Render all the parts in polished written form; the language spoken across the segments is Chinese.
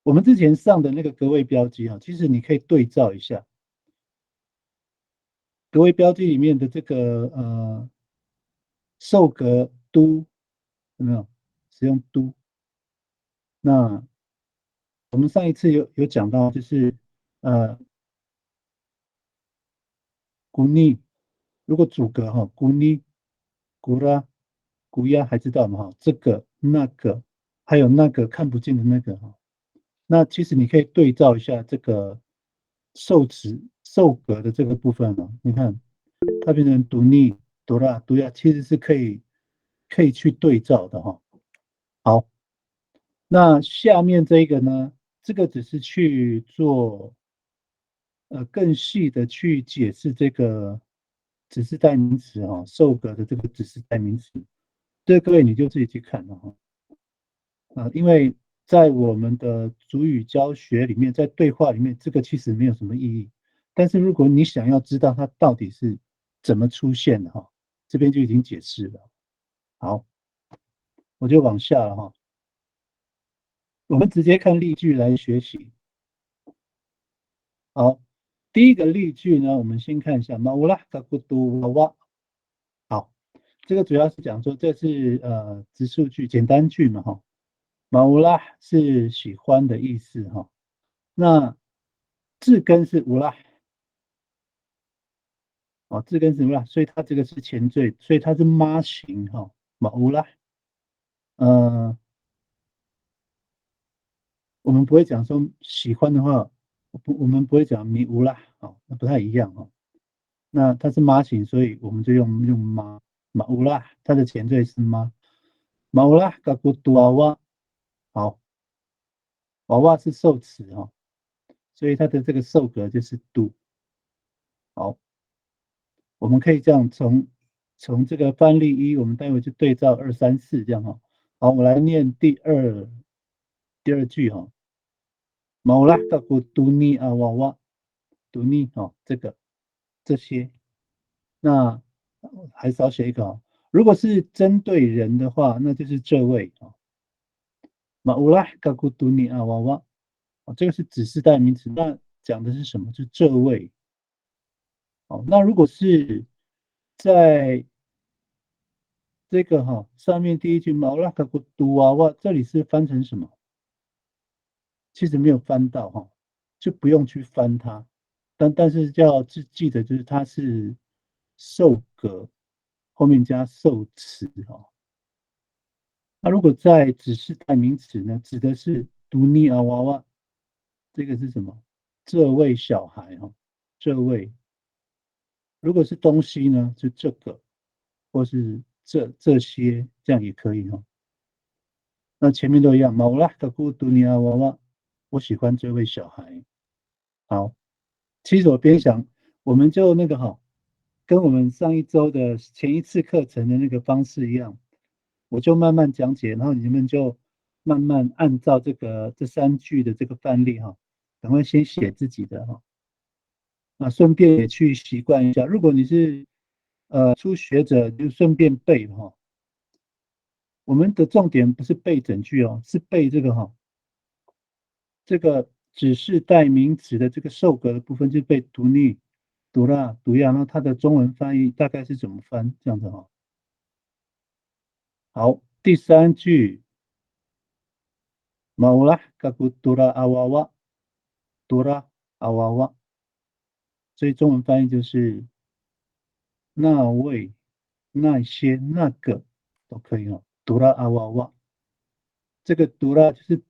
我们之前上的那个格位标记啊，其实你可以对照一下格位标记里面的这个受格都有没有使用都？那我们上一次有讲到，就是古尼，如果主格哈古尼、古拉、古亚还知道吗？哈，这个那个还有那个看不见的那个哈，那其实你可以对照一下这个受词受格的这个部分哦，你看它变成读尼、读拉、读亚，其实是可以去对照的哈。好，那下面这个呢，这个只是去做更细的去解释这个指示代名词哈、受格的这个指示代名词，这个各位你就自己去看了哈。因为在我们的主语教学里面，在对话里面，这个其实没有什么意义。但是如果你想要知道它到底是怎么出现的哈，这边就已经解释了。好，我就往下了哈。我们直接看例句来学习。好，第一个例句呢，我们先看一下马乌拉嘎古杜娃娃。好，这个主要是讲说这是直述句、简单句嘛哈。马乌拉是喜欢的意思哈。那字根是乌拉，哦，字根是乌拉，所以它这个是前缀，所以它是妈型哈。马乌拉，呃，我们不会讲说喜欢的话，我们不会讲米乌拉，哦，那不太一样哈。那它是妈型，所以我们就用妈马乌拉，它的前缀是妈马乌拉嘎古杜娃娃，好，娃娃是受词哈，所以它的这个受格就是杜。好，我们可以这样从这个范例一，我们待会就对照二三四这样哈。好，我来念第二句哈。马拉嘎古杜尼啊娃娃，杜尼哈，这些，那还少写一个啊。如果是针对人的话，那就是这位啊。马乌拉嘎古杜尼啊娃娃，这个是指示代名词，那讲的是什么？就这位。好，那如果是在这个哈上面第一句马乌拉嘎古杜娃娃，这里是翻成什么？其实没有翻到哈，就不用去翻它。但是要记得，就是它是受格后面加受词哈。那如果在指示代名词呢，指的是读尼啊娃娃，这个是什么？这位小孩哈，这位。如果是东西呢，就这个，或是这些，这样也可以哈。那前面都一样，马乌拉嘎古读尼啊娃娃，我喜欢这位小孩。好。其实我边想，我们就那个哈，跟我们上一周的前一次课程的那个方式一样，我就慢慢讲解，然后你们就慢慢按照这三句的这个范例哈，赶快先写自己的哈，顺便也去习惯一下。如果你是初学者，就顺便背哈。我们的重点不是背整句哦，是背这个哈，这个指示代名词的这个受格的部分就被读腻、读啦、读呀，那它的中文翻译大概是怎么翻？这样子哈。好，第三句，马乌拉嘎古读啦阿娃娃，读啦阿娃娃，所以中文翻译就是那位、那些、那个都可以哦。读啦阿娃娃，这个读啦就是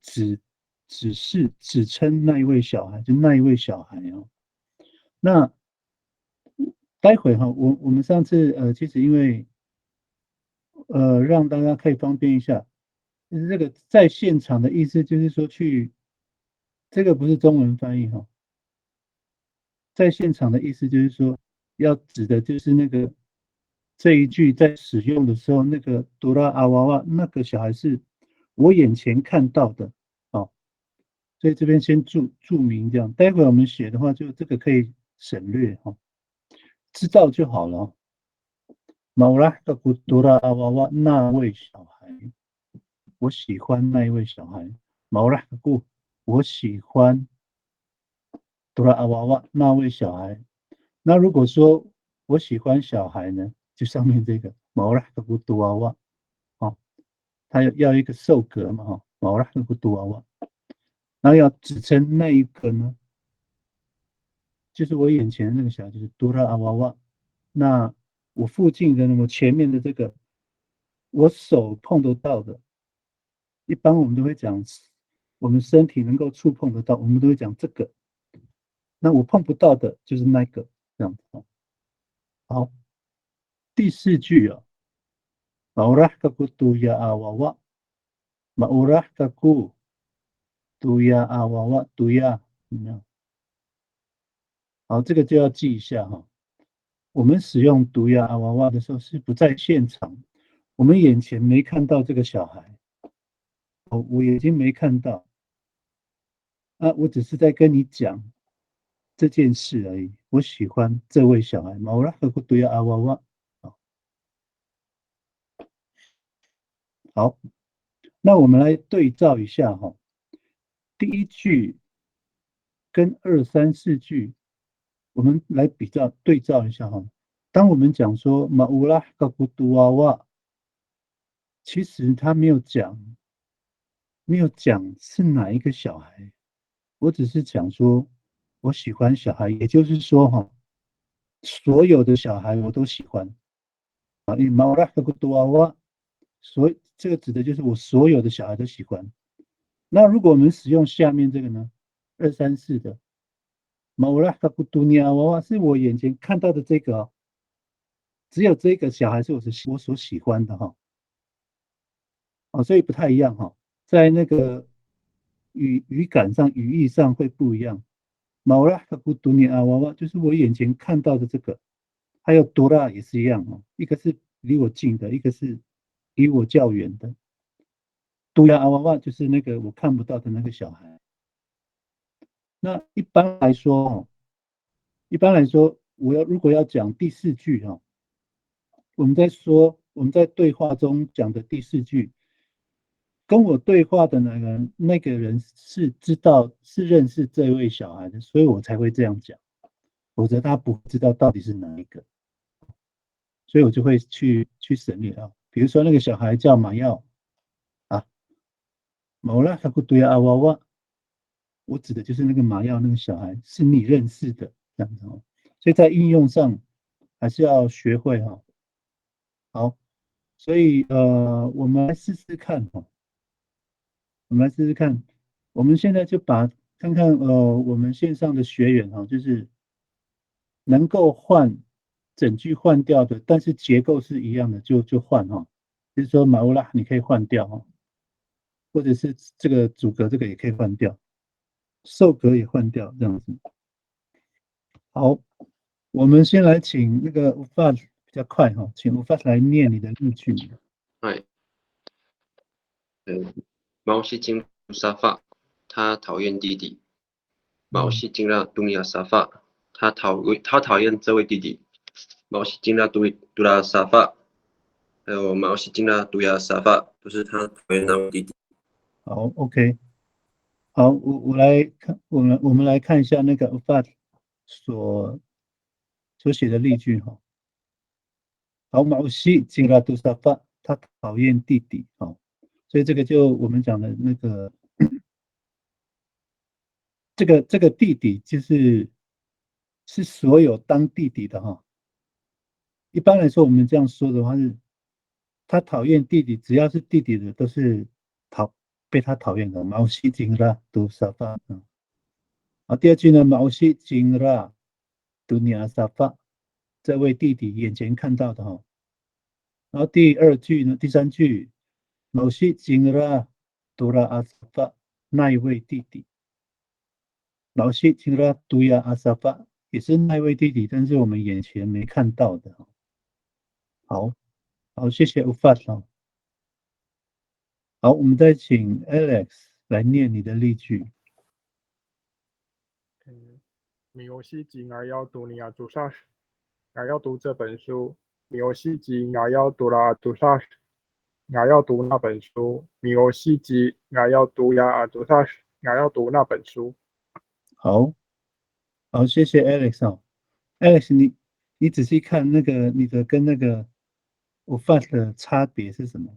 指称那一位小孩，就那一位小孩哦。那待会哈，我们上次其实因为让大家可以方便一下，就是这个在现场的意思就是说这个不是中文翻译哈，在现场的意思就是说要指的就是那个这一句在使用的时候，那个哆啦阿娃娃那个小孩是我眼前看到的哦，所以这边先注明这样，待会我们写的话就这个可以省略哈，知道就好了。马乌拉的古多拉阿娃娃那位小孩，我喜欢那一位小孩。马乌拉古我喜欢杜拉阿娃娃那位小孩。那如果说我喜欢小孩呢，就上面这个毛拉克布杜娃娃，哦，他要一个受格嘛，哈，毛拉克布杜娃娃，那要指称那一个呢，就是我眼前的那个小孩，就是杜拉阿娃娃。那我附近的我前面的这个，我手碰得到的，一般我们都会讲，我们身体能够触碰得到，我们都会讲这个。那我碰不到的就是那个，这样子。好，第四句啊，maurahkaku tuya awawa, maurahkaku tuya awawa tuya，怎么样？好，这个就要记一下哈。我们使用毒牙阿娃娃的时候是不在现场，我们眼前没看到这个小孩，我眼睛没看到啊，我只是在跟你讲这件事而已。我喜欢这位小孩，马乌拉和毒牙阿娃娃。好，那我们来对照一下哈，第一句跟二三四句，我们来比较对照一下哈。当我们讲说马乌拉和毒娃娃，其实他没有讲是哪一个小孩，我只是讲说我喜欢小孩，也就是说哈，所有的小孩我都喜欢啊。因为马拉克多娃娃，这个指的就是我所有的小孩都喜欢。那如果我们使用下面这个呢，二三四的马拉克多尼亚娃娃是我眼前看到的这个哦，只有这个小孩是我所喜欢的哈。哦，所以不太一样哈，在那个语感上、语义上会不一样。马拉和古杜尼阿娃娃就是我眼前看到的这个，还有多拉也是一样哦，一个是离我近的，一个是离我较远的。杜亚阿娃娃就是那个我看不到的那个小孩。那一般来说，如果要讲第四句哈，我们在对话中讲的第四句，跟我对话的那个人是认识这位小孩的，所以我才会这样讲，否则他不知道到底是哪一个，所以我就会去省略啊。比如说那个小孩叫马耀啊，某拉他不对啊娃娃，我指的就是那个马耀那个小孩，是你认识的这样子哦。所以在应用上还是要学会哈。好，所以我们来试试看哈。我们来试试看，我们现在就看看我们线上的学员哈，就是能够整句换掉的，但是结构是一样的，就换哈。就是说马乌拉你可以换掉哈，或者是这个主格这个也可以换掉，受格也换掉这样子。好，我们先来请那个吴发比较快哈，请吴发来念你的例句。はい。毛细进入沙发，他讨厌弟弟。毛细进了杜尼亚沙发，他讨厌这位弟弟。毛细进了杜拉沙发，还有毛细进了杜亚沙发，都是他讨厌那位弟弟。好，OK。好，我来看，我们来看一下那个 Ufat 所所写的例句哈。好，毛西进拉杜萨发，他讨厌弟弟。好，所以这个就我们讲的那个这个弟弟是所有当弟弟的哈。一般来说，我们这样说的话是，他讨厌弟弟，只要是弟弟的都是被他讨厌的。毛西进拉杜萨发。好，第二句呢，毛西进拉杜尼亚萨发，这位弟弟眼前看到的哈。然后第三句，某些金拉杜拉阿萨法那一位弟弟，某些金拉杜亚阿萨法也是那一位弟弟，但是我们眼前没看到的。好，好，谢谢吴发哦。好，我们再请 Alex 来念你的例句。米欧西吉尔要读尼亚朱萨什，俺要读这本书。米欧西吉尔要读拉朱萨什，俺要读那本书。米欧西吉尔要读呀阿朱萨什，俺要读那本书。好，好，谢谢 Alex 哦。Alex，你仔细看那个你的跟那个我发的差别是什么？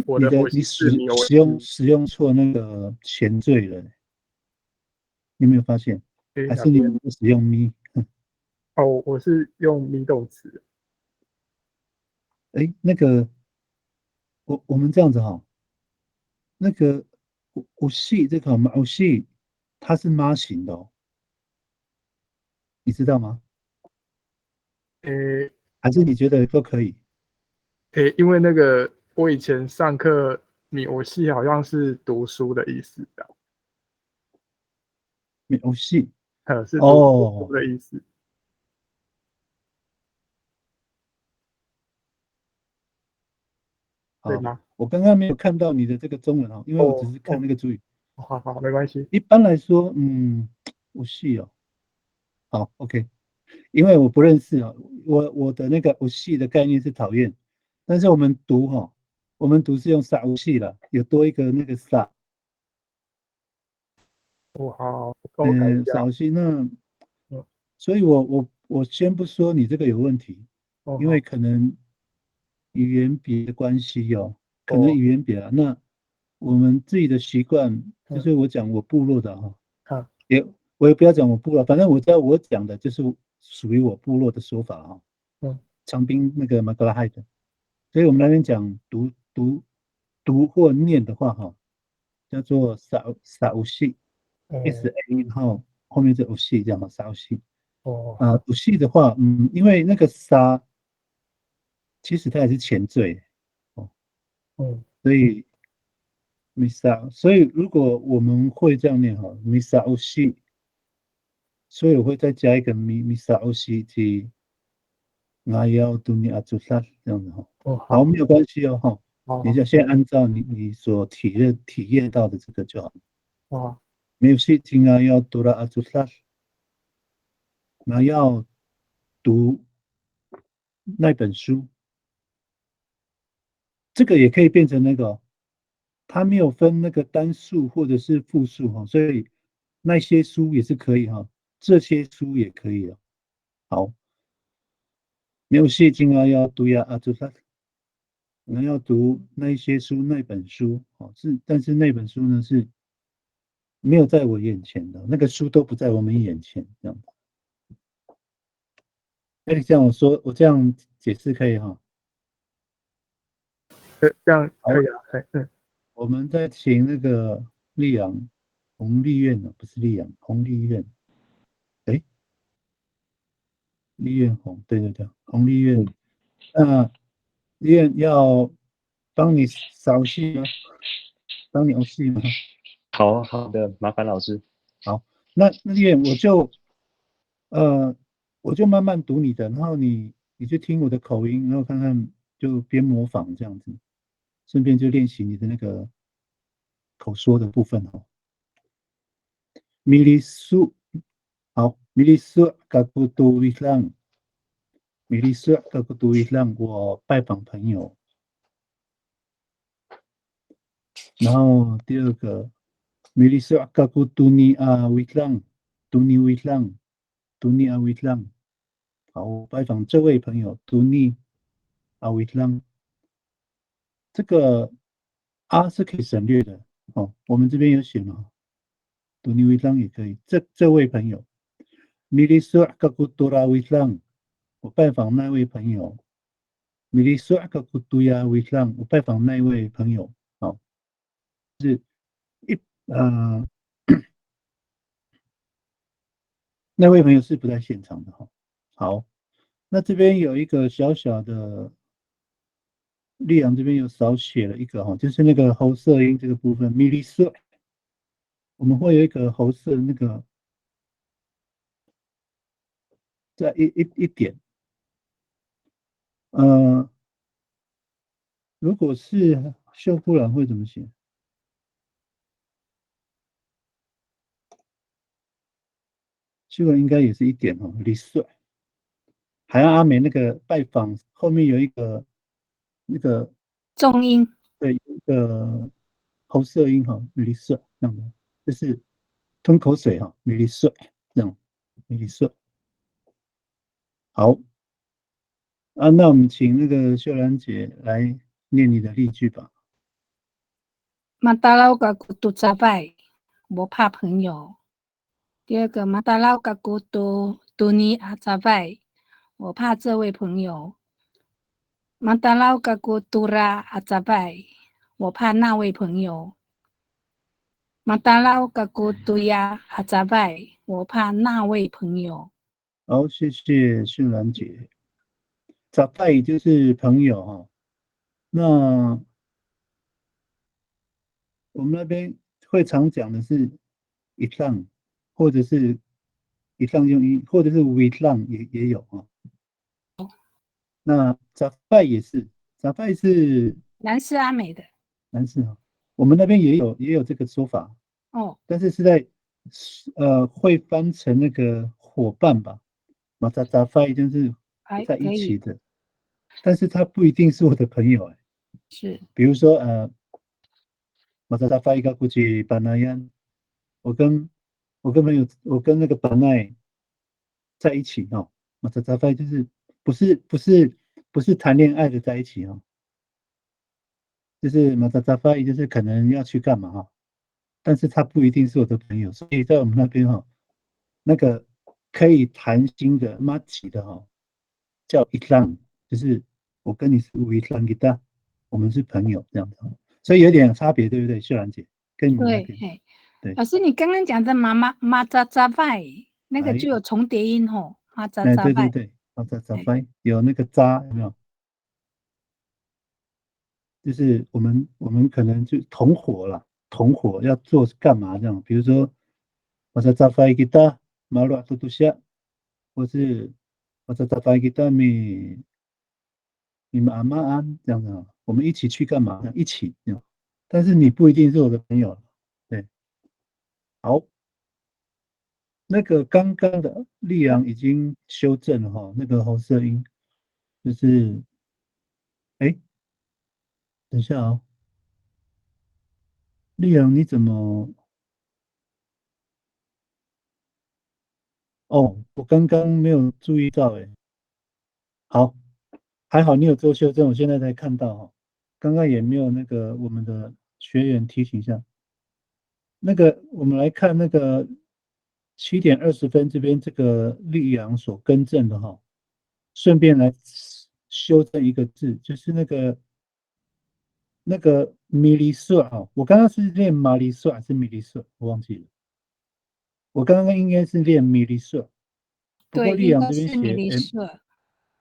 我的母系是米欧西。使用错那个前缀了，你有没有发现？还是你哪边？不使用咪？哦，我是用 me 动词。哎，那个我们这样子哈，那个我系这个嘛，我系它是妈型的哦，你知道吗？诶还是你觉得都可以？因为那个我以前上课米欧系好像是读书的意思的，我系是读书哦，的意思。对好，吗？我刚刚没有看到你的这个中文哦，因为我只是看哦，那个注语。好好，没关系。一般来说，我系哦，好，OK。因为我不认识啊，我的那个我系的概念是讨厌，但是我们读哈，我们读是用傻无系了，有多一个那个傻，好，跟我改一下。傻无系那，嗯，所以我先不说你这个有问题，因为好，可能语言别的关系哦，可能哦，语言别啊，那我们自己的习惯，就嗯，是我讲我部落的哈，好，也我也不要讲我部落，反正我知道我讲的就是属于我部落的说法哈，嗯，长滨那个马格拉海的。所以我们那边讲读或念的话，哈，叫做撒乌西，S 哦，A，然后后面是乌西这样嘛，撒乌西。哦，啊，好，乌西的话，因为那个沙其实它也是前缀，哦，嗯，所以米沙，所以如果我们会这样念哈，米沙乌西，所以我会再加一个米沙乌西提那要读你阿祖萨这样子哈。哦，好，好，没有关系哦，哈。好，好，你就先按照你所体验到的这个就好。好，没有事情啊，要读了阿祖萨，那要读那本书，这个也可以变成那个哦，它没有分那个单数或者是复数哈，所以那些书也是可以哈，这些书也可以了。好，没有事情啊，要读呀阿祖萨，那要读那一些书那本书，哦，但是那本书呢是没有在我眼前的，那个书都不在我们眼前，这样。哎，这样我这样解释可以哈。这样可好，以啊。我们再请那个丽阳红丽苑呢，不是丽阳红丽苑，哎，丽苑红，对对对，红丽苑。那丽苑要帮你扫戏吗？帮你游戏吗？好好的，麻烦老师。好，那丽苑呃，我就慢慢读你的，然后你就听我的口音，然后看看就边模仿这样子，顺便就练习你的那个口说的部分哦。米利苏，好，米利苏嘎古杜维朗，米利苏嘎古杜维朗，我拜访朋友。然后第二个，米利苏嘎古杜尼阿维朗，杜尼维朗，杜尼阿维朗，好，我拜访这位朋友，杜尼阿维朗。这个啊是可以省略的哦，我们这边有写嘛，读尼维朗也可以。这位朋友，米利苏阿卡古多拉维朗，我拜访那位朋友。米利苏阿卡古多亚维朗，我拜访那位朋友。好，一呃，那位朋友是不在现场的哈。好，那这边有一个小小的，丽阳这边有少写了一个哈，就是那个喉塞音这个部分，米利苏，我们会有一个喉塞那个。在一点，呃，如果是秀夫兰会怎么写？秀夫兰应该也是一点哦。李帅，海岸阿美那个拜访后面有一个那个重音。对一个喉塞音哈，米利色这样的，就是吞口水哈，米利色这样，米利色。好啊，那我们请那个秀兰姐来念你的例句吧。马达拉嘎古杜扎拜，我怕朋友。第二个马达拉嘎古杜尼阿扎拜，我怕这位朋友。马达拉嘎古杜拉阿扎拜，我怕那位朋友。马达拉嘎古杜亚阿扎拜，我怕那位朋友。好，谢谢秀兰姐。扎拜就是朋友哈，那我们那边会常讲的是一浪，或者是一浪用一，或者是微浪也有啊。那杂拜也是，杂拜是南斯阿美的男士哈，我们那边也有这个说法，哦，但是是在会翻成那个伙伴吧，马杂杂拜就是在可以一起的，但是他不一定是我的朋友哎，是比如说马扎扎发一个估计巴奈yan，我跟朋友，我跟那个巴奈在一起哦，马扎扎发就是不是谈恋爱的在一起哦，就是马扎扎发就是可能要去干嘛哈，但是他不一定是我的朋友，所以在我们那边哈，那个可以谈心的马吉的哈，叫一浪，就是我跟你是无一浪一大，我们是朋友这样子，所以有点差别，对不对，秀兰姐？跟你们那对，边。嘿，对，老师，你刚刚讲的马扎扎拜，那个哎就有重叠音吼，马扎哎，扎拜，对对对，马扎扎哎拜有那个渣有没有？就是我们可能就同伙了，同伙要做干嘛这样？比如说，马扎扎拜吉他马鲁阿杜杜夏，或是马扎扎拜吉他你们阿妈安这样子啊，我们一起去干嘛？一起这样，但是你不一定是我的朋友，对，好。那个刚刚的力阳已经修正了哈，那个喉塞音就是，哎，等一下哦，力阳你怎么？哦，我刚刚没有注意到，哎，好，还好你有做修正，我现在才看到哈，刚刚也没有那个我们的学员提醒一下，那个我们来看那个7:20这边这个力阳所更正的哈，顺便来修正一个字，就是那个米利色啊，我刚刚是练马利色还是米利色？我忘记了。我刚刚应该是练米利色，不过对，丽阳这边应该是米写，利色，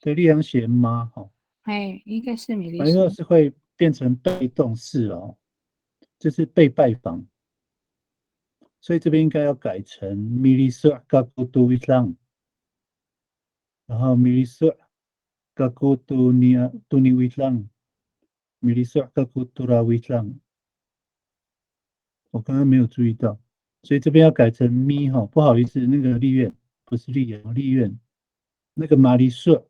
对，丽阳写妈哈，哎，应该是米利马利色色，是会变成被动式哦，就是被拜访，所以这边应该要改成米利色嘎古杜伊朗，然后米利色嘎古杜尼维朗，米利色嘎古杜拉维朗，我刚刚没有注意到，所以这边要改成咪哈，不好意思，那个立院不是立院，立院那个马利色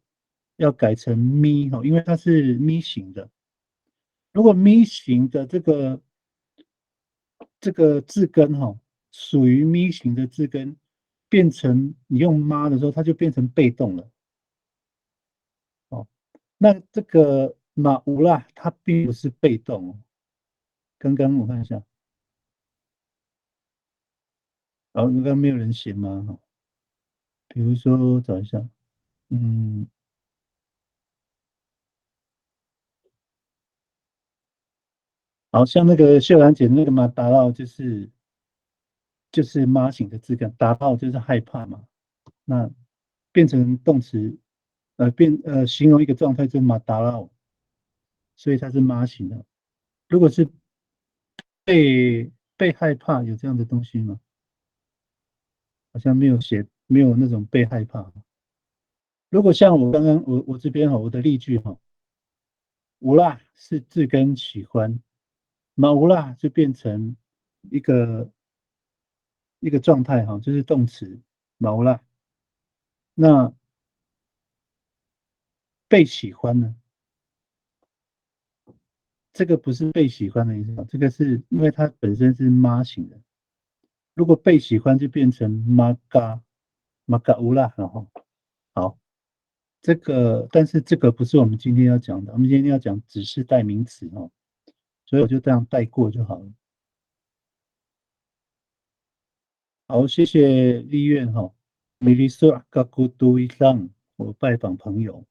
要改成咪哈，因为它是咪型的。如果咪型的这个字根哈，属于咪型的字根，变成你用妈的时候，它就变成被动了。哦，那这个马乌啦，它并不是被动哦。刚刚我看一下，然后刚刚没有人写吗？哈，比如说找一下，嗯，好像那个秀兰姐那个嘛，达到就是妈型的字根，达到就是害怕嘛，那变成动词，形容一个状态就是马达到，所以它是妈型的。如果是被害怕，有这样的东西吗？好像没有写，没有那种被害怕。如果像我刚刚我这边哈，我的例句哈，无辣是字根喜欢，马无辣就变成一个一个状态哈，就是动词马无辣。那被喜欢呢？这个不是被喜欢的意思，这个是因为它本身是妈型的。如果被喜欢就变成玛嘎乌拉，然后好，这个但是这个不是我们今天要讲的，我们今天要讲指示代名词哦，所以我就这样带过就好了。好，谢谢立院哈。米利苏阿嘎古都伊朗，我拜访朋友。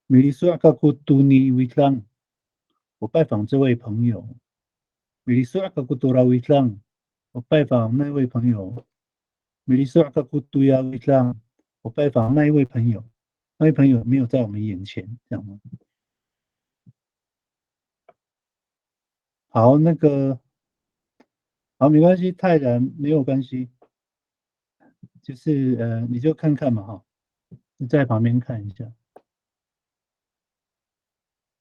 米利苏阿嘎古都尼伊朗，我拜访这位朋友。米利苏阿嘎古多拉伊朗，我拜访那位朋友。米利苏阿嘎古都亚伊朗，我拜访那一位朋友。那位朋友没有在我们眼前，这样吗？好，好，没关系，泰然没有关系，就是你就看看嘛哈，你在旁边看一下。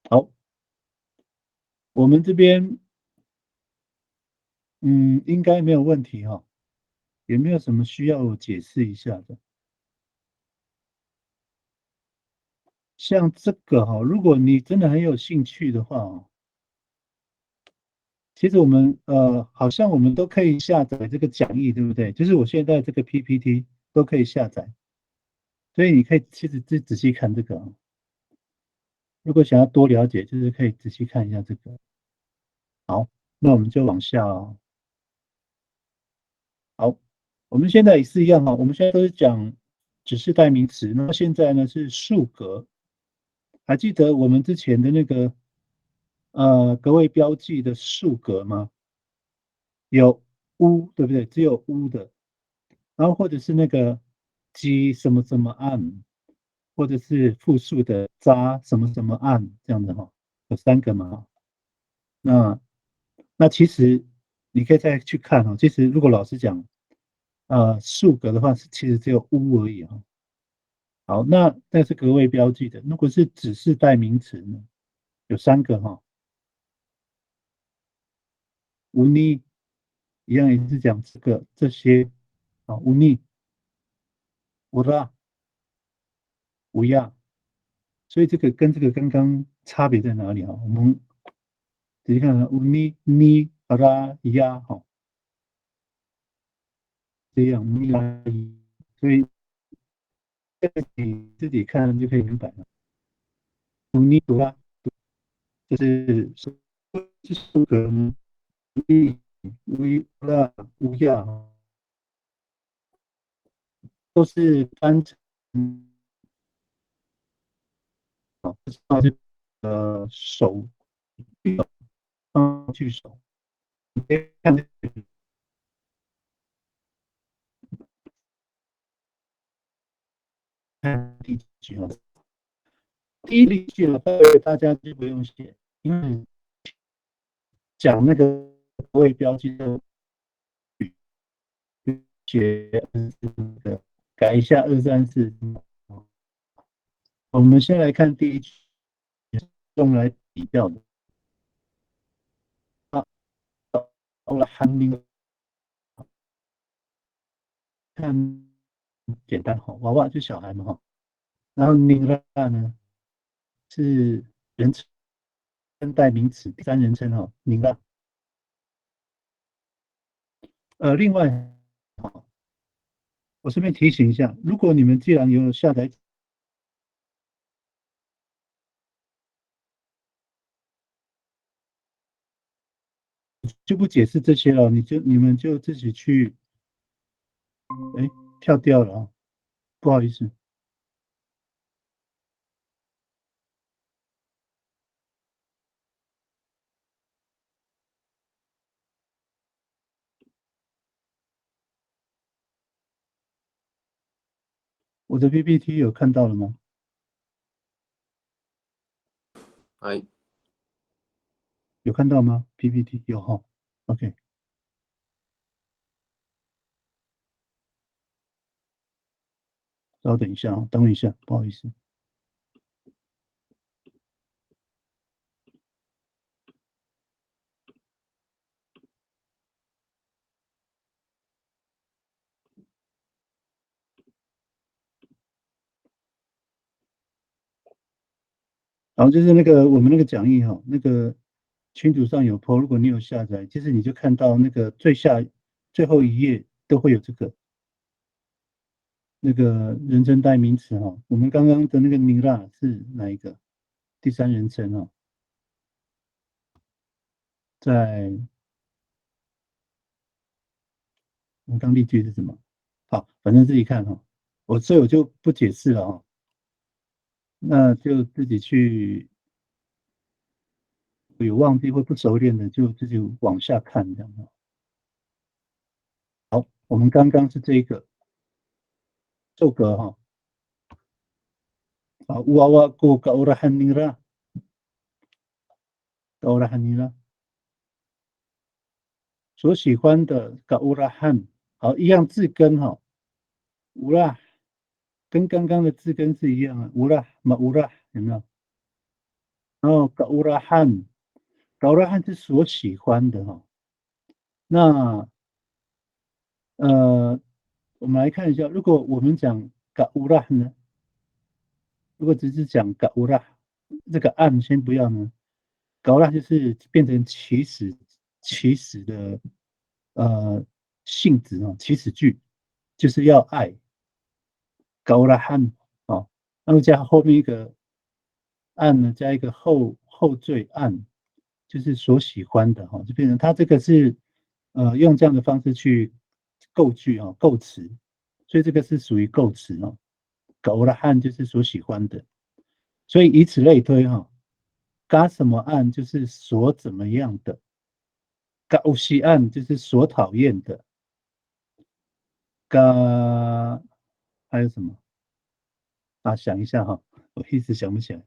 好，我们这边应该没有问题哈，有没有什么需要解释一下的？像这个哈，如果你真的很有兴趣的话哦，其实我们好像我们都可以下载这个讲义，对不对？就是我现在这个 PPT 都可以下载，所以你可以其实仔细看这个啊。如果想要多了解，就是可以仔细看一下这个。好，那我们就往下哦。好，我们现在也是一样哈，我们现在都是讲指示代名词，那么现在呢是数格。还记得我们之前的那个格位标记的数格吗？有乌，对不对？只有乌的，然后或者是那个鸡什么什么案，或者是复数的渣什么什么案这样的哈，有3个嘛。那其实你可以再去看哦，其实如果老师讲数格的话，其实只有乌而已哈。好，那是格位标记的，如果是指示代名词呢，有3个哈。乌尼一样也是讲这些啊，乌尼、乌拉、乌亚，所以这个跟这个刚刚差别在哪里哈？我们仔细看看，乌尼、尼、阿拉、亚哈，这样乌尼拉伊，所以你自己看就可以明白了。乌尼、乌拉，就是数格乌尼、乌拉、乌亚，都是翻成手放句手，你可以看第几句哈。第一例句呢，大家就不用写，因为讲那个位标记的写改一下234。我们先来看第一句，用来比较的。到了韩林，看简单哈，娃娃就小孩嘛哈。然后宁拉呢是人称代名词，第3人称哈，宁拉。另外，我顺便提醒一下，如果你们既然有下载，就不解释这些了，你们就自己去，哎，跳掉了啊，不好意思。我的 PPT 有看到了吗？哎，有看到吗 ？PPT 有哈 ，OK。稍等一下啊，等我一下，不好意思。然后就是我们那个讲义哈，那个群组上有 po， 如果你有下载，其实你就看到那个最后一页都会有这个那个人称代名词哈。我们刚刚的那个尼拉是哪一个？第三人称哈，在我们刚例句是什么？好，反正自己看哈，所以我就不解释了哈，那就自己去，有忘记或不熟练的就自己往下看这样哈。好，我们刚刚是这一个奏格哈，啊，乌瓦古嘎乌拉汉尼拉，嘎乌拉汉尼拉，所喜欢的嘎乌拉汉，好，一样字根哈，乌拉。跟刚刚的字根是一样的，乌拉马乌拉有没有？然后嘎乌拉汉，嘎乌拉汉是所喜欢的哈。那我们来看一下，如果我们讲嘎乌拉呢？如果只是讲嘎乌拉，这个暗先不要呢，嘎乌拉就是变成起始的性质啊，起始句就是要爱。嘎乌拉汉啊，那么加后面一个按呢，加一个后缀按，就是所喜欢的哈，就变成它这个是用这样的方式去构句啊，构词，所以这个是属于构词哦。狗的按就是所喜欢的，所以以此类推哈，嘎什么按就是所怎么样的，嘎乌西按就是所讨厌的，嘎还有什么啊？想一下哈，我一直想不起来。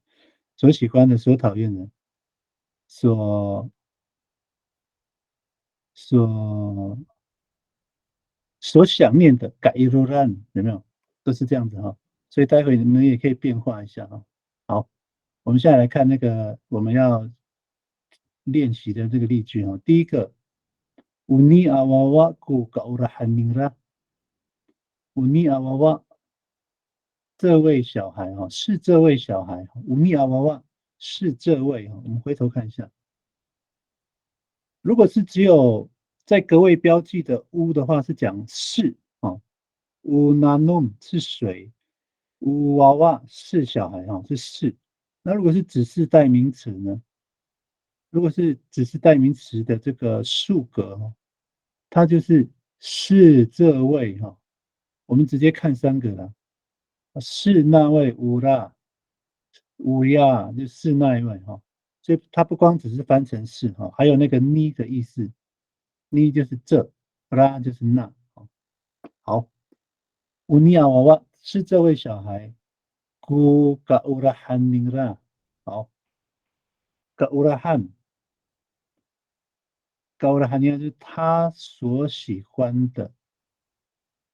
所喜欢的，所讨厌的，所想念的，改一罗兰有没有？都是这样子哈。所以待会你们也可以变化一下哈。好，我们现在来看那个我们要练习的这个例句哈。第一个，乌尼阿娃娃古搞了汉尼拉，乌尼阿娃娃这位小孩哈，是这位小孩，乌尼阿娃娃是这位哈。我们回头看一下。如果是只有在格位标记的乌的话，是讲是啊，乌纳诺是谁，乌娃娃是小孩哈，是是。那如果是只是代名词呢？如果是只是代名词的这个数格哈，它就是这位哈。我们直接看三个啦，是那位乌拉乌亚，就是那一位哈。所以它不光只是翻成是哈，还有那个呢的意思，呢就是这，拉就是那。好，乌尼亚娃娃是这位小孩，古嘎乌拉汉尼拉。好，嘎乌拉汉，嘎乌拉汉尼拉就是他所喜欢的，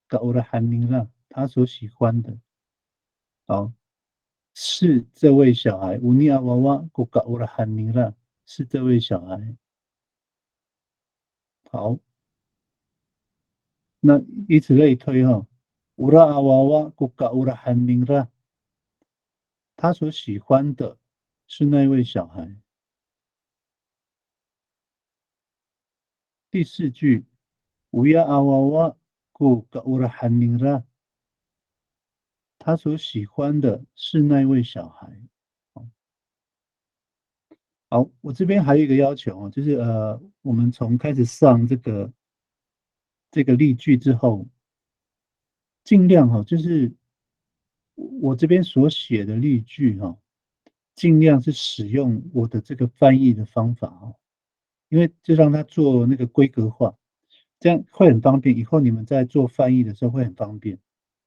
嘎乌拉汉尼拉他所喜欢的。好，是这位小孩，乌尼亚娃娃古嘎乌拉汉尼拉是这位小孩。好。那以此类推哈，乌拉阿娃娃古嘎乌拉汉明拉，他所喜欢的是那位小孩。第四句，乌亚阿娃娃古嘎乌拉汉明拉，他所喜欢的是那位小孩。好，我这边还有一个要求哦，就是我们从开始上这个例句之后，尽量哈，就是我这边所写的例句哈，尽量是使用我的这个翻译的方法哈，因为就让它做那个规格化，这样会很方便。以后你们在做翻译的时候会很方便，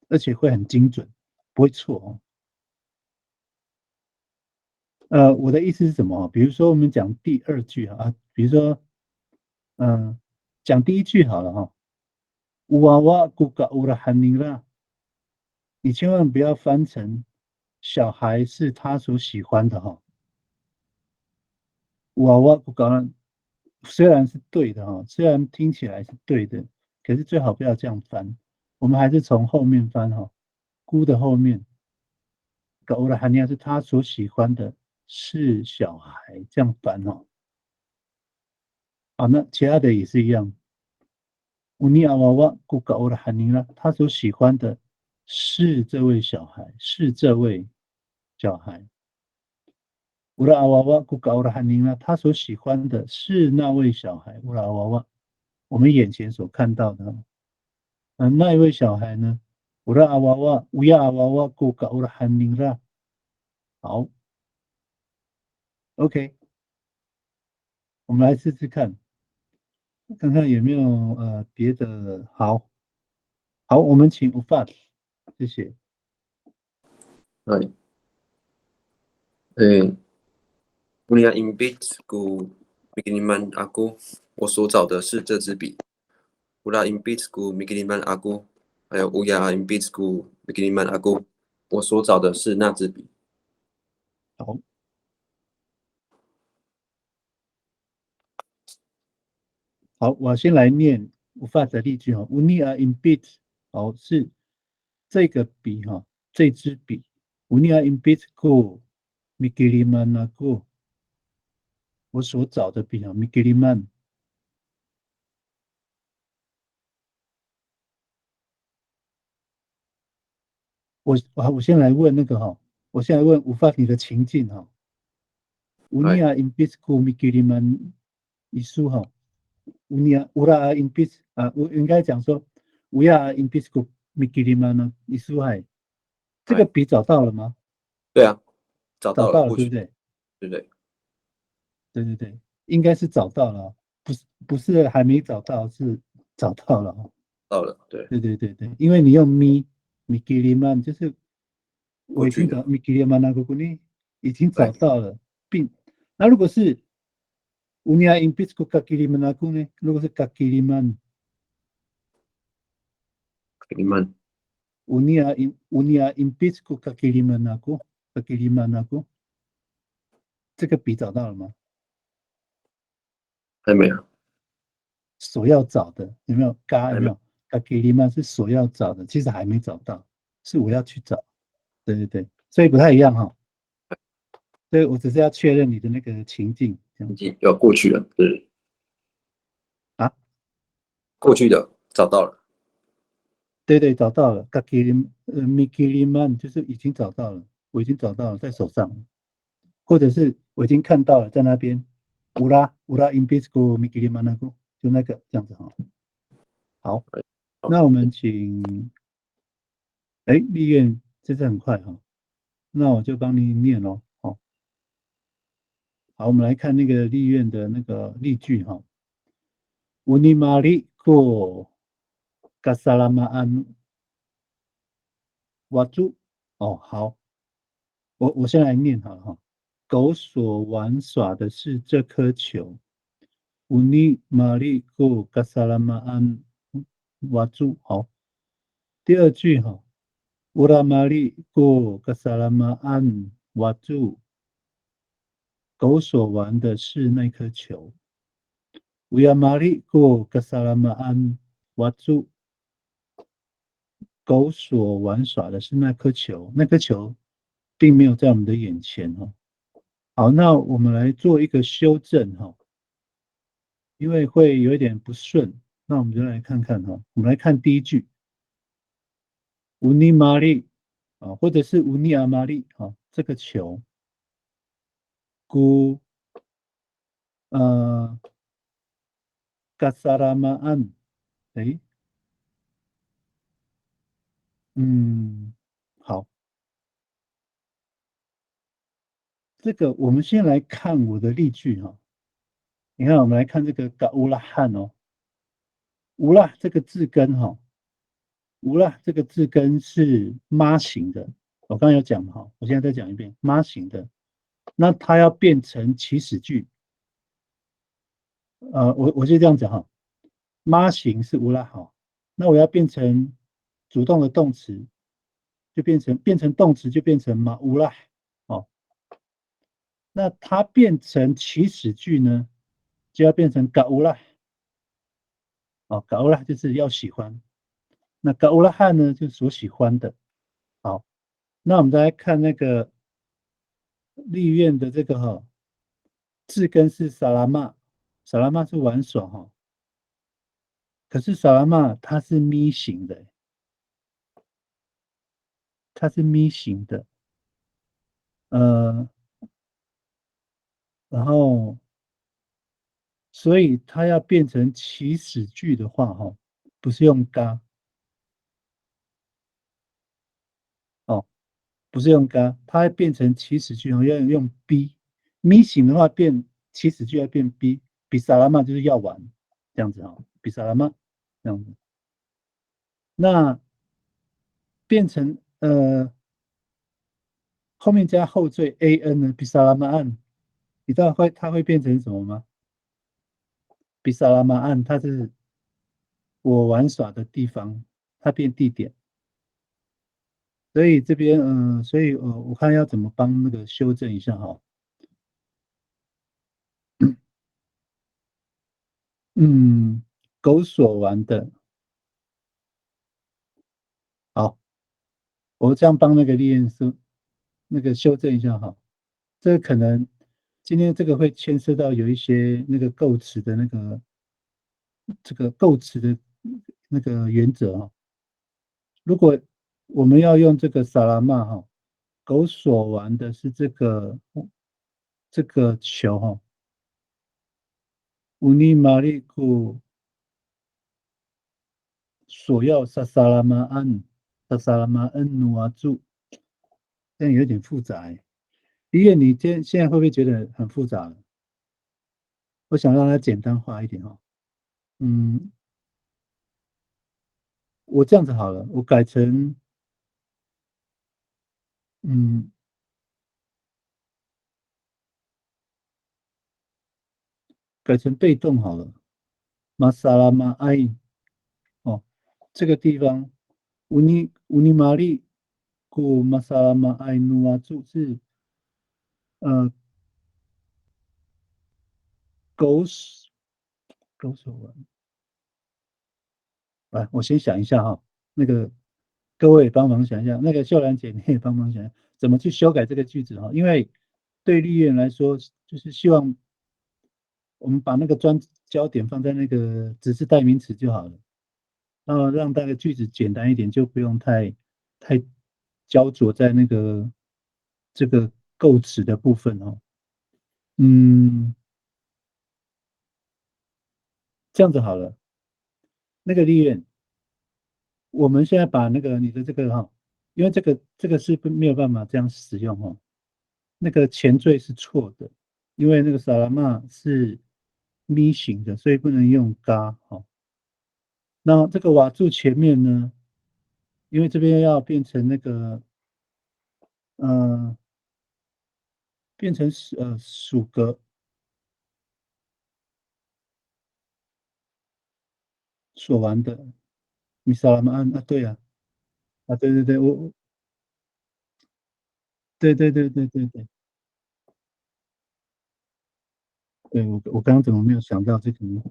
而且会很精准，不会错哦。我的意思是什么？比如说我们讲第二句啊，比如说讲第一句好了哈，乌娃娃古嘎乌拉汉尼拉，你千万不要翻成小孩是他所喜欢的哈。娃娃古嘎拉虽然是对的哈，虽然听起来是对的，可是最好不要这样翻，我们还是从后面翻哈，姑的后面，嘎乌拉汉尼拉是他所喜欢的是小孩，这样翻哈。好，那其他的也是一样。乌尼阿娃娃古嘎欧的韩宁拉，他所喜欢的是这位小孩，是这位小孩。乌拉阿娃娃古嘎欧的韩宁拉，他所喜欢的是那位小孩。乌拉阿娃娃，我们眼前所看到的，那一位小孩呢？乌拉阿娃娃，乌亚阿娃娃古嘎欧的韩宁拉。好 ，OK，我们来试试看，看看有没有别的。好，我们请吴范，谢谢。はい。Punya imbitku bikiniman aku， 我所找的是这支笔。Ula imbitku bikiniman aku， 还有 Uya imbitku bikiniman aku， 我所找的是那支笔。好，我先来念吴范的例句哈。Unia imbit， 好，是这个笔哈，这支笔。Unia imbitku bikiniman aku， 我所找的笔哈 ，bikiniman。我先来问那个哈，我先来问吴范你的情境哈。Unia imbitku bikiniman isu哈。Unia ura imbit 我应该讲说 Uya imbitku bikiniman isu hai， 这个笔找到了吗？对啊，找到了，找到了，对不对？对不对？对对对，应该是找到了，不是还没找到，是找到了哦。到了，对，对对对对，因为你用mikiliman 就是我已经找 mikiliman 那个呢，已经找到了，并那如果是 unia imbitsku kakiliman 那个呢？如果是 kakiliman bikiniman unia imbitsku kakiliman 那个 kakiliman 那个，这个笔找到了吗？还没有。所要找的有没有？有没有？卡基里曼是所要找的，其实还没找到，是我要去找。对对对，所以不太一样哈。所以我只是要确认你的那个情境，这样已经要过去了，对。啊？过去的找到了。对对，找到了。卡基里米基里曼就是已经找到了，我已经找到了，在手上，或者是我已经看到了在那边。乌拉因比斯库米基里曼那个，就那个这样子哈。好，那我们请，丽苑，这次很快哈。那我就帮你念咯。好，我们来看那个立院的那个例句哈。Uni mari ko kasalamaan watu。好，我先来念好了哈。狗所玩耍的是这颗球。Uni mari ko kasalamaan watu。好，第二句哈。Ura mari ko kasalamaan watu。狗所玩的是那颗球。Uya mari ko kasalamaan watu。狗所玩耍的是那颗球，那颗球并没有在我们的眼前哈。好，那我们来做一个修正哈，因为会有一点不顺，那我们就来看看哈。我们来看第一句，uni mari 或者是 uni amari 这个球。ku kasalamaan，好，这个我们先来看我的例句哈。你看，我们来看这个嘎乌拉汉哦，乌拉这个字根哈，乌拉这个字根是妈形的，我刚刚有讲哈，我现在再讲一遍，妈形的，那它要变成祈使句，我就这样讲哈，妈形是乌拉好，那我要变成主动的动词，就变成动词就变成马乌拉哦，那它变成祈使句呢，就要变成嘎乌拉。嘎乌拉就是要喜欢，那嘎乌拉汉呢就是所喜欢的。好，那我们再来看那个立院的这个字根是萨拉玛，萨拉玛是玩耍哈，可是萨拉玛它是咪型的，它是咪型的，然后所以它要变成祈使句的话哈，不是用嘎哦，不是用嘎，它要变成祈使句哦，要用 b， 咪型的话变祈使句要变 b， 比萨拉玛就是要玩这样子哈，比萨拉玛这样子，那变成后面加后缀 an 呢，比萨拉玛案，你知道它会变成什么吗？比萨拉玛案它是我玩耍的地方，它变地点。所以这边，所以我看要怎么帮那个修正一下哈。嗯，狗所玩的，好，我这样帮那个丽燕那个修正一下哈。这个可能今天这个会牵涉到有一些那个构词的这个构词的那个原则哈。如果我们要用这个萨拉玛哈，狗所玩的是这个球哈，乌尼马利库索要萨拉玛安努阿住，这样有点复杂哎。李远，你现在会不会觉得很复杂了？我想让它简单化一点哈。嗯，我这样子好了，我改成嗯，改成被动好了。马萨拉玛埃哦，这个地方乌尼玛利古马萨拉玛埃努阿住是呃狗屎狗手玩。来，我先想一下哈，那个各位帮忙想一下，那个秀兰姐你也帮忙想一下，怎么去修改这个句子哈？因为对立院来说，就是希望我们把那个焦点放在那个只是代名词就好了，然后让那个句子简单一点，就不用太焦灼在那个这个构词的部分哦。嗯，这样子好了，那个立院。我们现在把那个你的这个哈，因为这个是没有办法这样使用哈，那个前缀是错的，因为那个萨拉玛是咪型的，所以不能用嘎哈。那这个瓦柱前面呢，因为这边要变成那个呃变成属格所玩的米萨拉玛安啊，对呀啊，对对对，对对对对对对，对我刚刚怎么没有想到这个呢？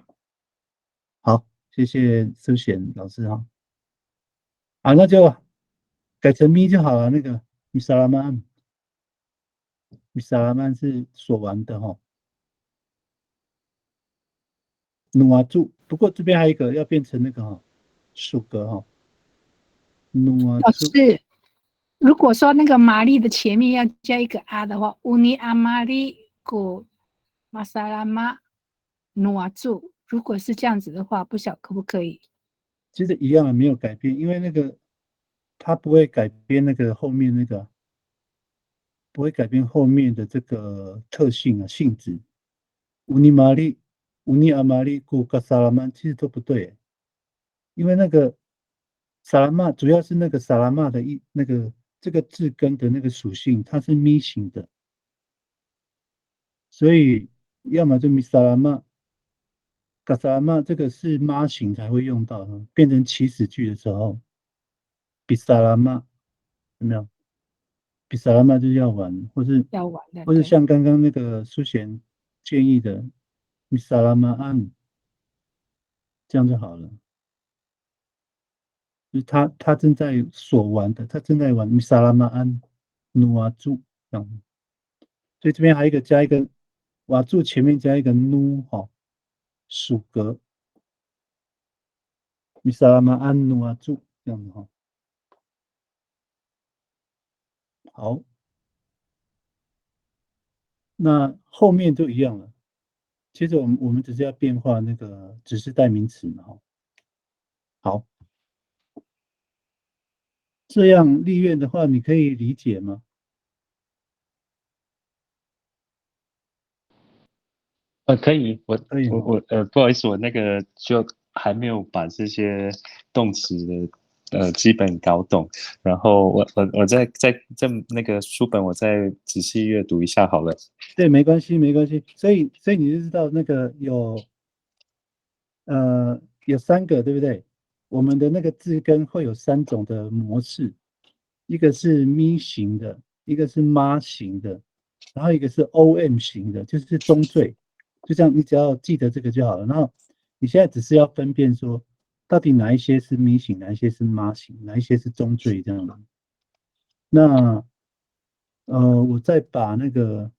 好，谢谢苏贤老师哈。啊，那就改成咪就好了。那个米萨拉曼是所玩的哈，努瓦住。不过这边还有一个要变成那个哈，属格哈，努瓦住。老师，如果说那个玛丽的前面要加一个啊的话，乌尼阿玛丽古马萨拉玛努瓦住，如果是这样子的话，不晓可不可以？其实一样的没有改变，因为那个它不会改变那个后面那个，不会改变后面的这个特性啊性质。乌尼玛丽、乌尼阿玛丽古嘎萨拉曼其实都不对，因为那个萨拉玛主要是那个萨拉玛的那个这个字根的那个属性，它是咪型的，所以要么就米萨拉玛、嘎萨拉玛，这个是妈型才会用到的，变成祈使句的时候，比萨拉玛有没有？比萨拉玛就是要玩，要玩的，或是对，像刚刚那个苏贤建议的米萨拉玛安，这样就好了。就是他正在所玩的，他正在玩米萨拉玛安努瓦柱这样，所以这边还有加一个瓦柱前面加一个努哈，属格，米萨拉玛安努阿住这样子哈。好，那后面就一样了。接着我们只是要变化那个指示代名词嘛哈。好，这样立院的话，你可以理解吗？可以，可以哦。不好意思，我那个就还没有把这些动词的基本搞懂，然后我再那个书本我再仔细阅读一下好了。对，没关系，没关系。所以你就知道那个有3个，对不对？我们的那个字根会有3种的模式，一个是咪型的，一个是妈型的，然后一个是 OM 型的，就是中缀。就这样，你只要记得这个就好了。然后你现在只是要分辨说，到底哪一些是咪型，哪一些是妈型，哪一些是中缀这样的。那我再把那个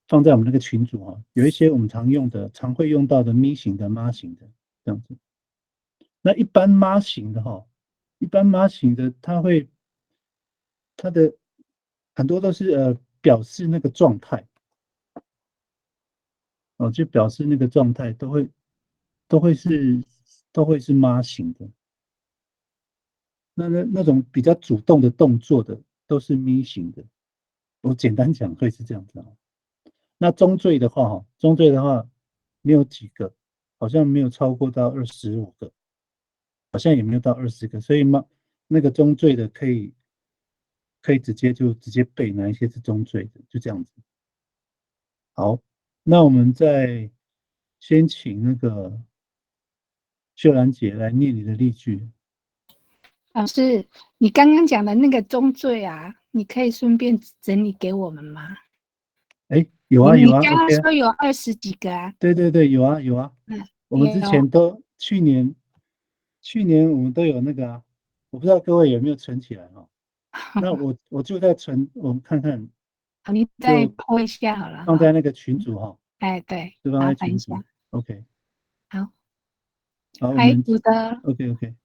放在我们那个群组哈，有一些我们常会用到的咪型的、妈型的这样子。那一般妈型的哈，一般妈型的它的很多都是表示那个状态哦，就表示那个状态都会是妈型的。那种比较主动的动作的都是咪型的。我简单讲会是这样子啊。那中缀的话没有几个，好像没有超过到25个，好像也没有到20个，所以那个中缀的可以直接背哪一些是中缀的，就这样子。好，那我们再先请那个秀兰姐来念你的例句。老师，你刚刚讲的那个中缀啊，你可以顺便整理给我们吗？有啊你刚刚，OK 啊。说有20几个啊？对，有啊。我们之前去年我们都有那个啊，我不知道各位有没有存起来哦。那我就在存，我们看看，好，你再播一下好了哈。放在那个群组哈。对，就放麻在群组烦一下。，OK。好，好，我还们有的OK。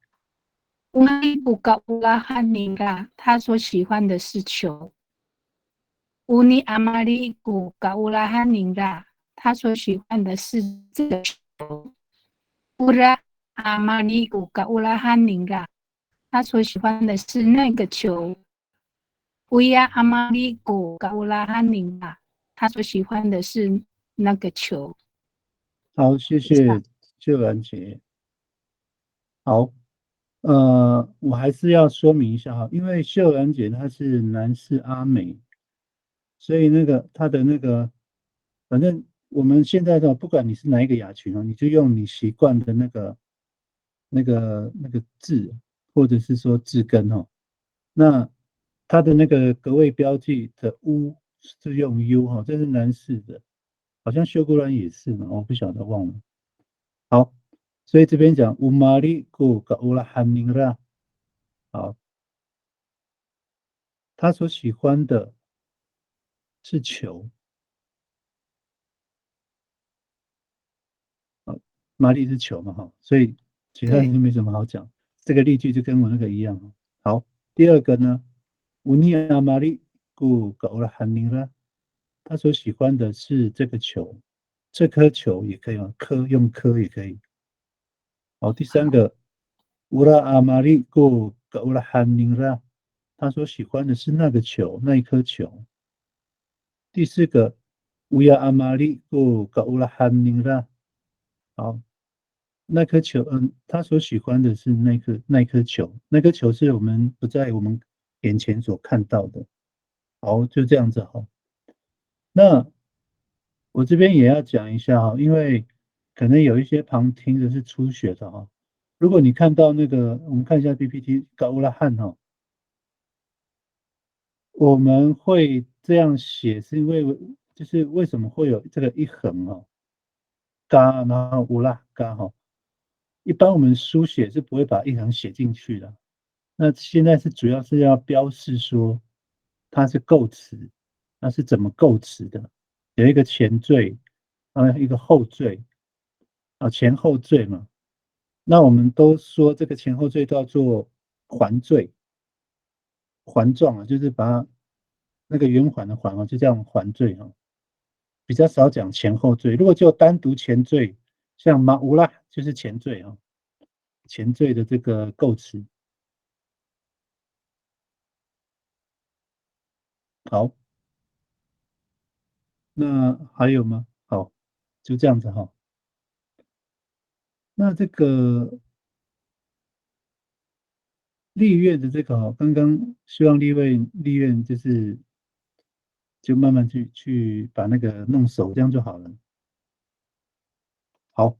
乌里布高乌拉汉尼拉，他所喜欢的是球。乌尼阿玛里古高乌拉汉尼拉，他所喜欢的是这个球。乌拉阿玛里古高乌拉汉尼拉，他所喜欢的是那个球。乌亚阿玛里古高乌拉汉尼拉，他所喜欢的是那个球。好，谢谢秀兰姐。好，我还是要说明一下哈，因为秀兰姐她是南斯阿美，所以她的反正我们现在的不管你是哪一个亚群哦，你就用你习惯的那个字，或者是说字根哦。那它的那个格位标记的乌是用 U 哈，这是南式的，好像秀姑兰也是嘛，我不晓得忘了。好，所以这边讲乌马里古格乌拉汉宁拉，好，他所喜欢的是球，玛丽是球嘛哈，所以其他人就没什么好讲。这个例句就跟我那个一样。好，第二个呢，乌尼亚玛丽古格乌拉汉宁拉，他所喜欢的是这个球，这颗球也可以用颗也可以。好，第三个，乌拉阿玛丽古格乌拉汉宁拉，他所喜欢的是那个球，那一颗球。第四个，乌亚阿玛丽古格乌拉汉宁拉，好，那颗球，他所喜欢的是那颗球，那颗球是我们不在我们眼前所看到的。好，就这样子哈。那我这边也要讲一下哈，因为可能有一些旁听的是初学的哈。如果你看到我们看一下 PPT 高乌拉汉哈，我们会这样写，是因为就是为什么会有这个一横哈，嘎，然后乌拉嘎哈。一般我们书写是不会把一横写进去的。那现在主要是要标示说它是构词，那是怎么构词的？有一个前缀，一个后缀，啊，前后缀嘛。那我们都说这个前后缀都要做环缀，环状啊，就是把它那个圆环的环啊，就这样环缀啊，比较少讲前后缀。如果就单独前缀，像马乌拉就是前缀啊，前缀的这个构词。好，那还有吗？好，就这样子哈。那这个立院的这个哈，刚刚希望立院就慢慢去把那个弄熟，这样就好了。好，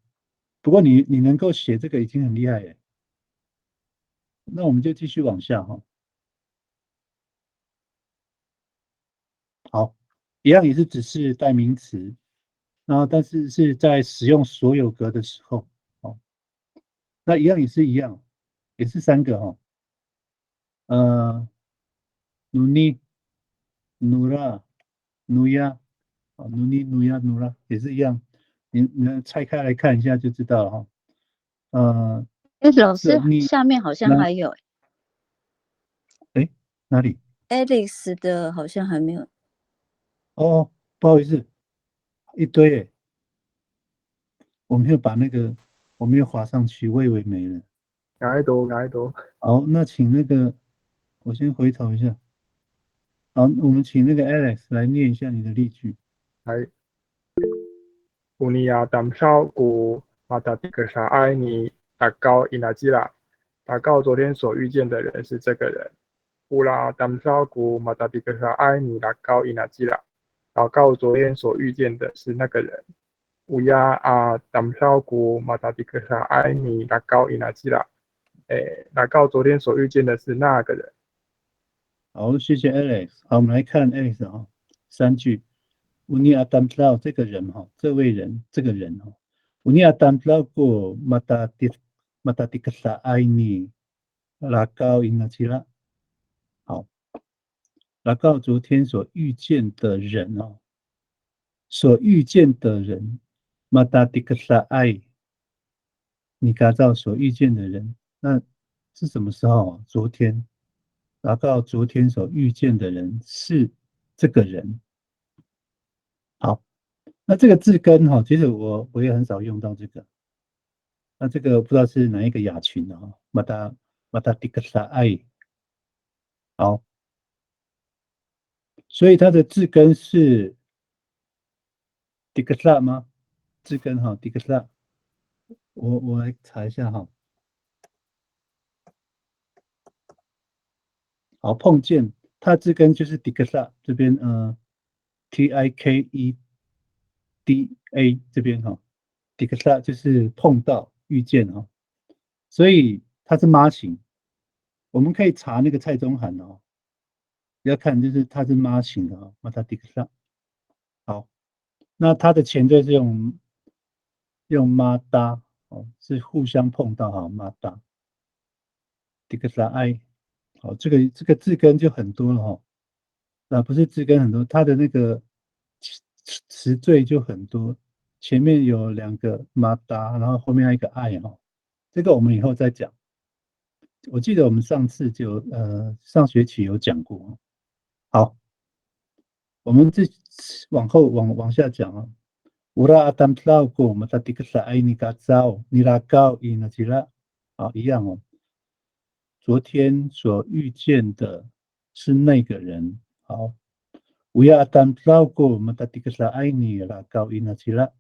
不过你能够写这个已经很厉害耶。那我们就继续往下哈。好，一样也是只是代名词，然后但是是在使用所有格的时候，哦，那一样也是一样，也是三个哈。努尼、努拉、努亚，啊，努尼、努亚、努拉也是一样，你拆开来看一下就知道了哈。老师你下面好像那还有哎哪里？ Alex 的，好像还没有。哦，不好意思，一堆诶，我没有把那个我没有划上去，我以为没了。哪一读哪一读？好，那请那个我先回头一下。好，我们请那个 Alex 来念一下你的例句。来，Unia damsal gu mata tiga saai ni takau inajila。达告昨天所遇见的人是这个人。Ula damsal gu mata tiga saai ni takau inajila。祷告昨天所遇见的是那个人。Uya a damsal gu mata tiga saai ni takau inajila。祷告昨天所遇见的是那个人。好，谢谢 Alex。好，我们来看 Alex 啊，三句。Uni Adam Tlau 这个人哈，这位人，这个人哈。Uni Adam Tlau ko mata tiksa aini lakau inajila。好，拉告昨天所遇见的人哦，所遇见的人，mata tiksa ai，你嘎造所遇见的人，那是什么时候啊？昨天。达到昨天所遇见的人是这个人。好，那这个字根哈，其实我也很少用到这个。那这个不知道是哪一个雅群的哈，马达迪克萨爱。好，所以它的字根是迪克萨吗？字根哈，迪克萨。我来查一下哈。好，碰见它字根就是迪克萨这边TIKEDA 这边哈。迪克萨就是碰到、遇见哈，所以它是妈型。我们可以查那个蔡宗涵哦，要看就是它是妈型的啊，马达迪克萨。好，那它的前缀是用妈搭哦，是互相碰到哈，妈搭迪克萨爱。好，这个字根就很多了哈，不是字根很多，它的那个词缀就很多，前面有两个妈搭，然后后面还有一个爱哈，这个我们以后再讲。我记得我们上次上学期有讲过。好，我们往下讲啊。Ura atam tlau ko matatik sa ai ni katsao ni rakao i na jila。好，一样哦。昨天所遇见的是那个人。好，Uya atam tlau ko matatik sa ai ni rakao i na jila。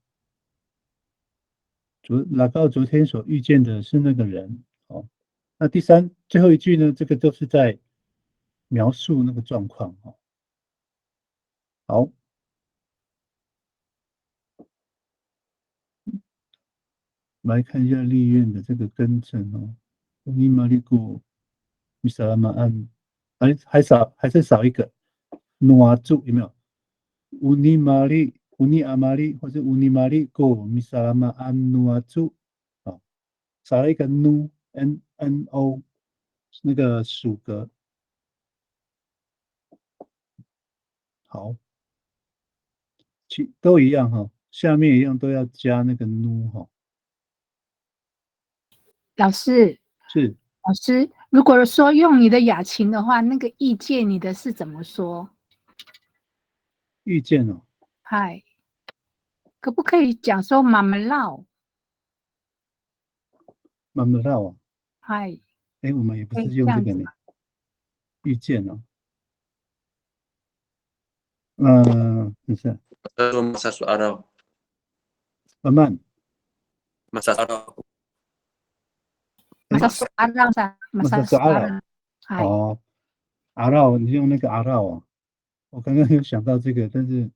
昨天所遇见的是那个人。好，那最后一句呢？这个都是在描述那个状况。好，来看一下立院的这个更正哦。尼玛利古米萨拉马安，还是少一个努阿祖有没有？乌尼阿玛利或者乌尼玛利古米萨拉马安努阿祖。好，少了一个努 NO 那个属格。好，都一样哈，下面一样都要加那个努哈。老师，是老师，如果说用你的雅琴的话，那个意见你的是怎么说？遇见哦，嗨，可不可以讲说妈妈绕？慢慢绕啊。嗨，哎，我们也不可以是用这个呢这样子吗？，遇见哦。等一下， Masuk arau. 慢慢， Masuk arau. 马哎，萨苏阿让噻，马马萨萨苏阿绕，苏阿让，嗨，哦，阿绕，你用那个阿绕哦。我刚刚有想到这个，但是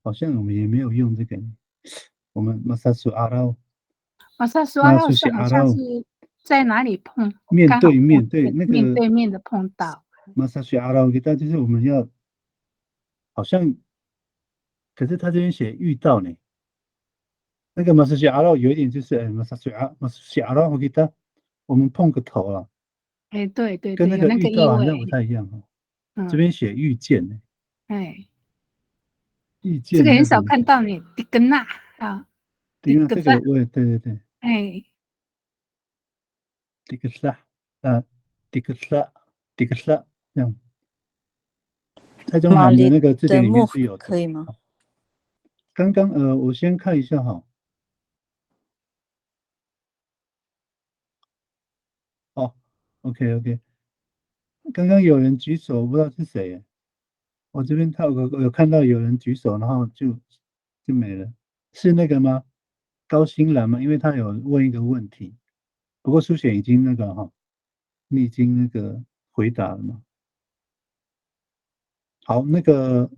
好像我们也没有用这个。我们马萨苏阿绕，马萨苏阿那苏让是好西阿绕，像是在哪里碰，面刚好碰对面对那面个对面的碰到。马萨苏阿绕，给大就是我们要好像，可是他这边写遇到呢。那个马萨苏阿绕有一点就是马萨苏阿绕，我给他我们碰个头了，哎，对对对，跟那个有那个意遇到好像不味。太一样哦。这嗯，边写遇见呢，哎，遇这个很少见要怎么写？看到你迪格纳啊，迪对啊，格萨，这个我也对对对，哎，迪克萨啊，迪克萨，迪克萨这样。蔡中涵的马里那个字典里面的木是有的。可以吗？刚刚我先看一下哈。哦，OK OK，刚刚有人举手，不知道是谁耶。我这边有看到有人举手，然后就没了，是那个吗？高新兰吗？因为他有问一个问题，不过书写已经那个哈，你已经那个回答了嘛？好，那个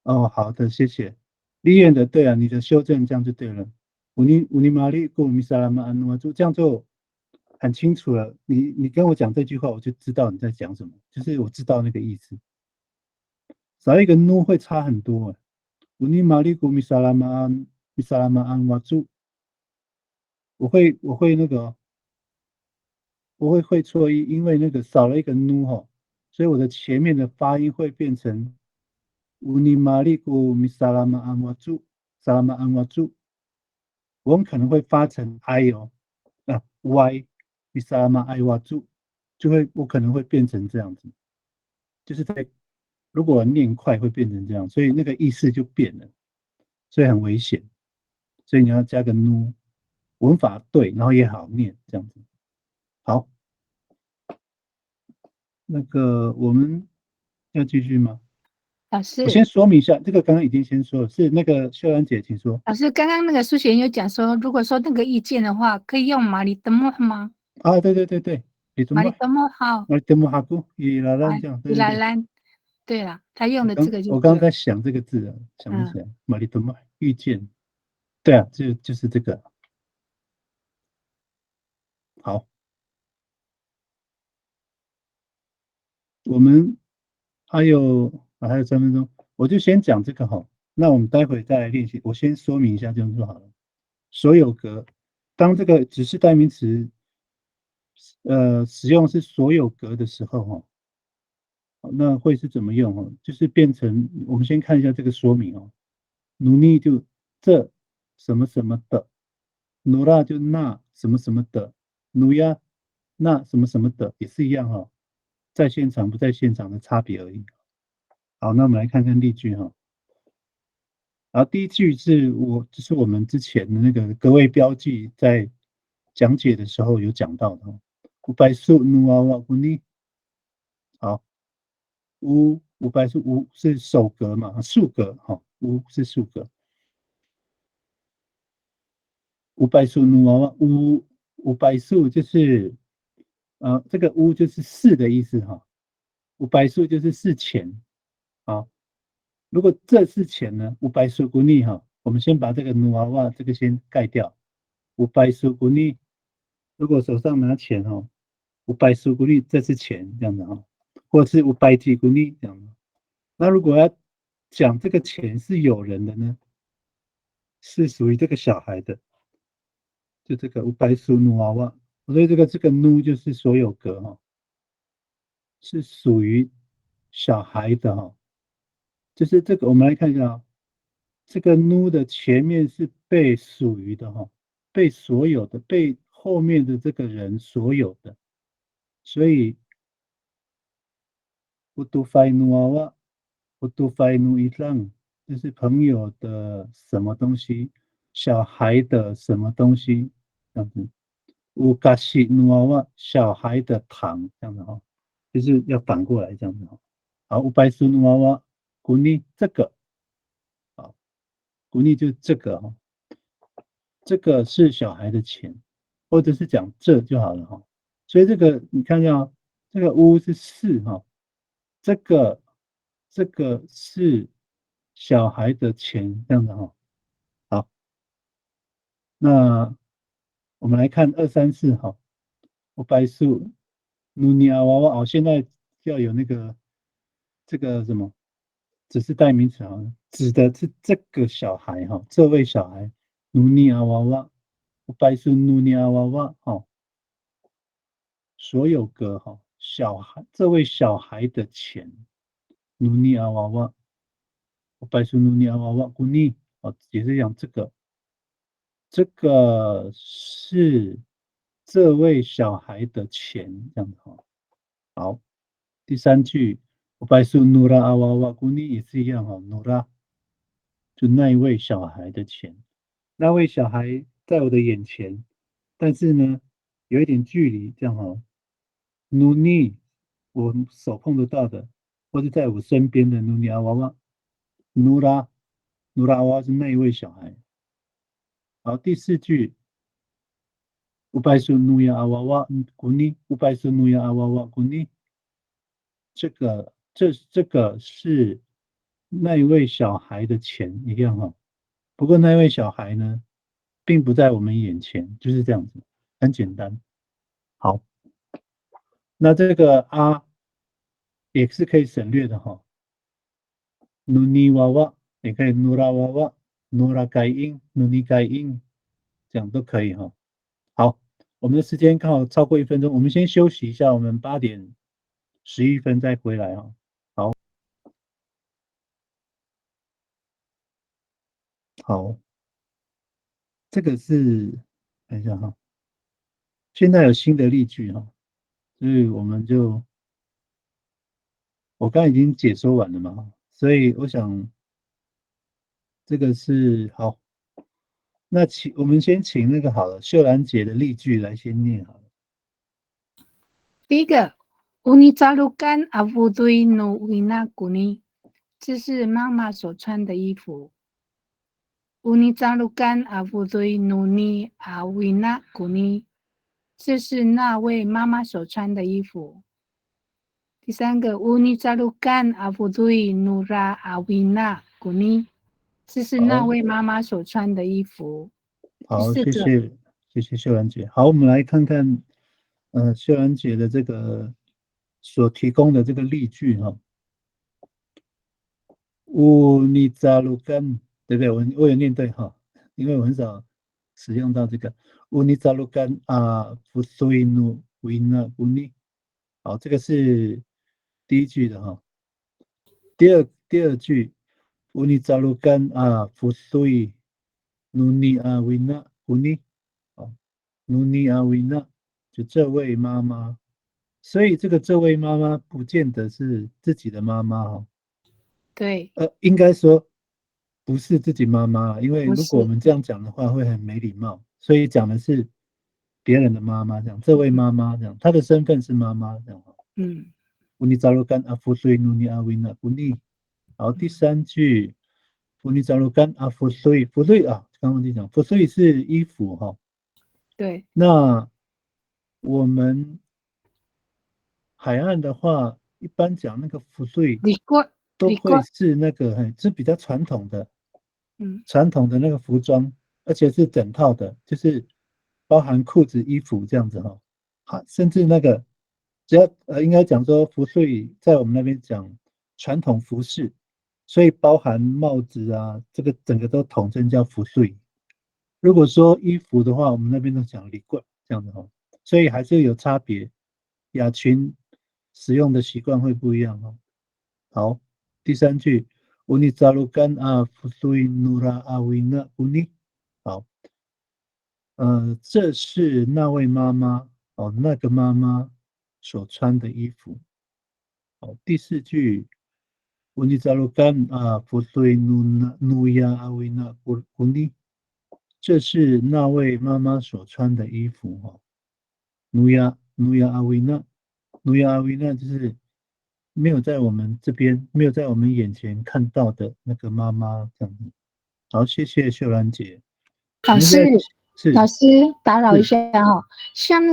哦，好的，谢谢。立院的对啊，你的修正这样就对了。乌尼玛丽古米萨拉玛安努就这样就很清楚了。你跟我讲这句话，我就知道你在讲什么，就是我知道那个意思。少一个努会差很多。乌尼玛丽古米萨拉玛安瓦住，我会那个我会错意，因为那个少了一个努哈，所以我的前面的发音会变成乌尼玛丽古米萨拉玛安瓦住，萨拉玛安瓦住。我们可能会发成 I 哦，Y， 米萨拉玛埃瓦住，我可能会变成这样子，就是如果念快会变成这样，所以那个意思就变了，所以很危险，所以你要加个 nu， 文法对，然后也好念这样子。好，那个我们要继续吗？老师，我先说明一下，这个刚刚已经先说了，是那个秀兰姐，请说。老师刚刚那个数学有讲说，如果说那个意见的话，可以用马里德莫吗？啊，对对对对，你怎么？马里德莫好，马里德姆哈古伊拉兰啊，这样，对伊对对。拉兰，对了，他用的这个就我刚刚在想这个字啊，想不起来。玛丽多玛遇见，对啊，就是这个。好，我们还有3分钟，我就先讲这个哈。那我们待会再来练习。我先说明一下，这样就好了。所有格，当这个指示代名词使用是所有格的时候哈，那会是怎么用哦？就是变成我们先看一下这个说明哦。努力就这什么什么的。努拉就那什么什么的，努呀那什么什么的也是一样哈，在现场不在现场的差别而已。好，那我们来看看例句哈。然后第一句就是我们之前的那个格位标记在讲解的时候有讲到的。五百数努啊哇古尼，好，五百数五是首格嘛，数格哈，五是数格。五百数努娃娃五百数就是这个乌就是4的意思哈，五百数就是4钱啊。如果这是钱呢，五百数古尼哈，我们先把这个努娃娃这个先盖掉。五百数古尼，如果手上拿钱哈，五百数古尼这是钱这样的哈，或者是五百几古尼这样的。那如果要讲这个钱是有人的呢，是属于这个小孩的。就这个五百数努娃娃，所以这个努就是所有格哈，是属于小孩的哈。就是这个，我们来看一下啊，这个努的前面是被属于的哈，被所有的，被后面的这个人所有的，所以不读法努娃娃，不读法努伊朗，就是朋友的什么东西，小孩的什么东西，这样子。乌嘎西努娃娃，小孩的糖，这样子哈，就是要反过来这样子哈。好，乌白苏努娃娃，古尼这个，好，古尼就这个哈，这个是小孩的钱，或者是讲这就好了哈。所以这个你看一下哦，这个乌是4哈，这个是小孩的钱，这样子哈。好，那我们来看2、3、4哈。我白素努尼亚娃娃哦，现在要有那个这个什么，只是代名词啊，指的是这个小孩哈，这位小孩努尼亚娃娃，我白素努尼亚娃娃哦，所有个哈小孩，这位小孩的钱努尼亚娃娃，我白素努尼亚娃娃古尼哦，也是讲这个是这位小孩的钱，这样子哈。好，第3句，我白素努拉阿娃娃古尼也是一样哈，努拉就那一位小孩的钱，那位小孩在我的眼前，但是呢有一点距离，这样哈。努尼我手碰得到的，或者在我身边的努尼阿娃娃，努拉阿娃娃是那一位小孩。好，第4句。乌白素努亚阿娃娃古尼，乌白素努亚阿娃娃古尼，这个是那一位小孩的钱一样哈。不过那一位小孩呢，并不在我们眼前，就是这样子，很简单。好，那这个啊也是可以省略的哈。努尼娃娃也可以努拉娃娃、努拉盖因、努尼盖因，这样都可以哈。好，我们的时间刚好超过1分钟，我们先休息一下，我们8点11分再回来哈。好，这个是看一下哈，现在有新的例句哈，所以我刚才已经解说完了嘛，所以我想这个是好，那我们先请那个好了，秀兰姐的例句来先念好了。第一个，Unizalukan avudui no wina kuni，这是妈妈所穿的衣服。Unizalukan avudui no ni awina kuni，这是那位妈妈所穿的衣服。第3个，Unizalukan avudui nura awina kuni，这是那位妈妈所穿的衣服。好，谢谢秀兰姐。好，我们来看看秀兰姐的这个所提供的这个例句哈。乌尼扎鲁干，对不对？我有念对哈，因为我很少使用到这个乌尼扎鲁干啊，不所以努维纳乌尼。好，这个是第一句的哈。第二句乌尼扎鲁干啊，不所以努尼啊维纳乌尼。好，努尼啊维纳，就这位妈妈。所以这位妈妈不见得是自己的妈妈哈。对，应该说不是自己妈妈，因为不如果我是，们这样讲的话，会很没礼貌，所以讲的是别人的妈妈，这样，这位妈妈这样，她的身份是妈妈这样。嗯，乌尼扎鲁干阿夫瑞努尼阿维纳乌尼。好，第3句，乌尼扎鲁干阿夫瑞，夫瑞啊，刚刚就讲，夫瑞是衣服哈。对，那我们海岸的话，一般讲那个服税李过，都会是那个是比较传统的，传统的那个服装，而且是整套的，就是包含裤子、衣服这样子哈。好，甚至那个只要应该讲说服税在我们那边讲传统服饰，所以包含帽子啊，这个整个都统称叫服税。如果说衣服的话，我们那边都讲礼冠这样子哈，所以还是有差别。雅群使用的习惯会不一样哦。好，第3句，乌尼扎鲁干啊，夫苏伊努拉阿维纳乌尼。好，这是那位妈妈哦，那个妈妈所穿的衣服。好，第4句，Unizalukan putui nuya awina kuni，这是那位妈妈所穿的衣服哈。nuya awina 就是没有在我们这边，没有在我们眼前看到的那个妈妈这样子。好，谢谢秀兰姐。老师，是老师打扰一下哦，像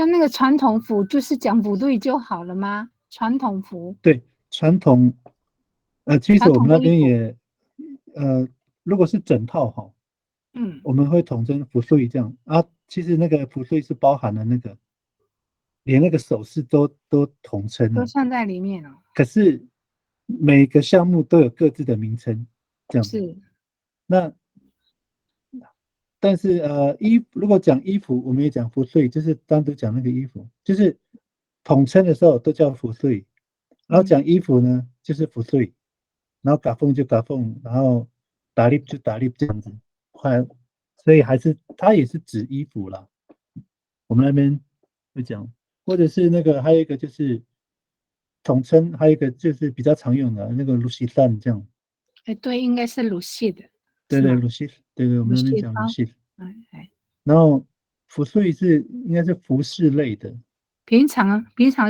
那个传统服，就是讲部队就好了吗？传统服，对，传统，其实传我们那统的衣服，边也，如果是整套哈，我们会统称服税这样啊。其实那个服税是包含了那个，连那个首饰都统称了。都算在里面哦。可是每个项目都有各自的名称，这样子。是，那但是如果讲衣服，我们也讲服税，就是单独讲那个衣服，就是统称的时候都叫服税，然后讲衣服呢就是服税，然后嘎缝就嘎缝，然后打粒就打粒这样子，快，所以它也是指衣服啦。我们那边会讲，或者是那个还有一个就是统称，还有一个就是比较常用的那个露西蛋这样。对，应该是鲁系的，对对，露西，对，我们那边讲露包，西。哎，然后服饰应该是服饰类的，平常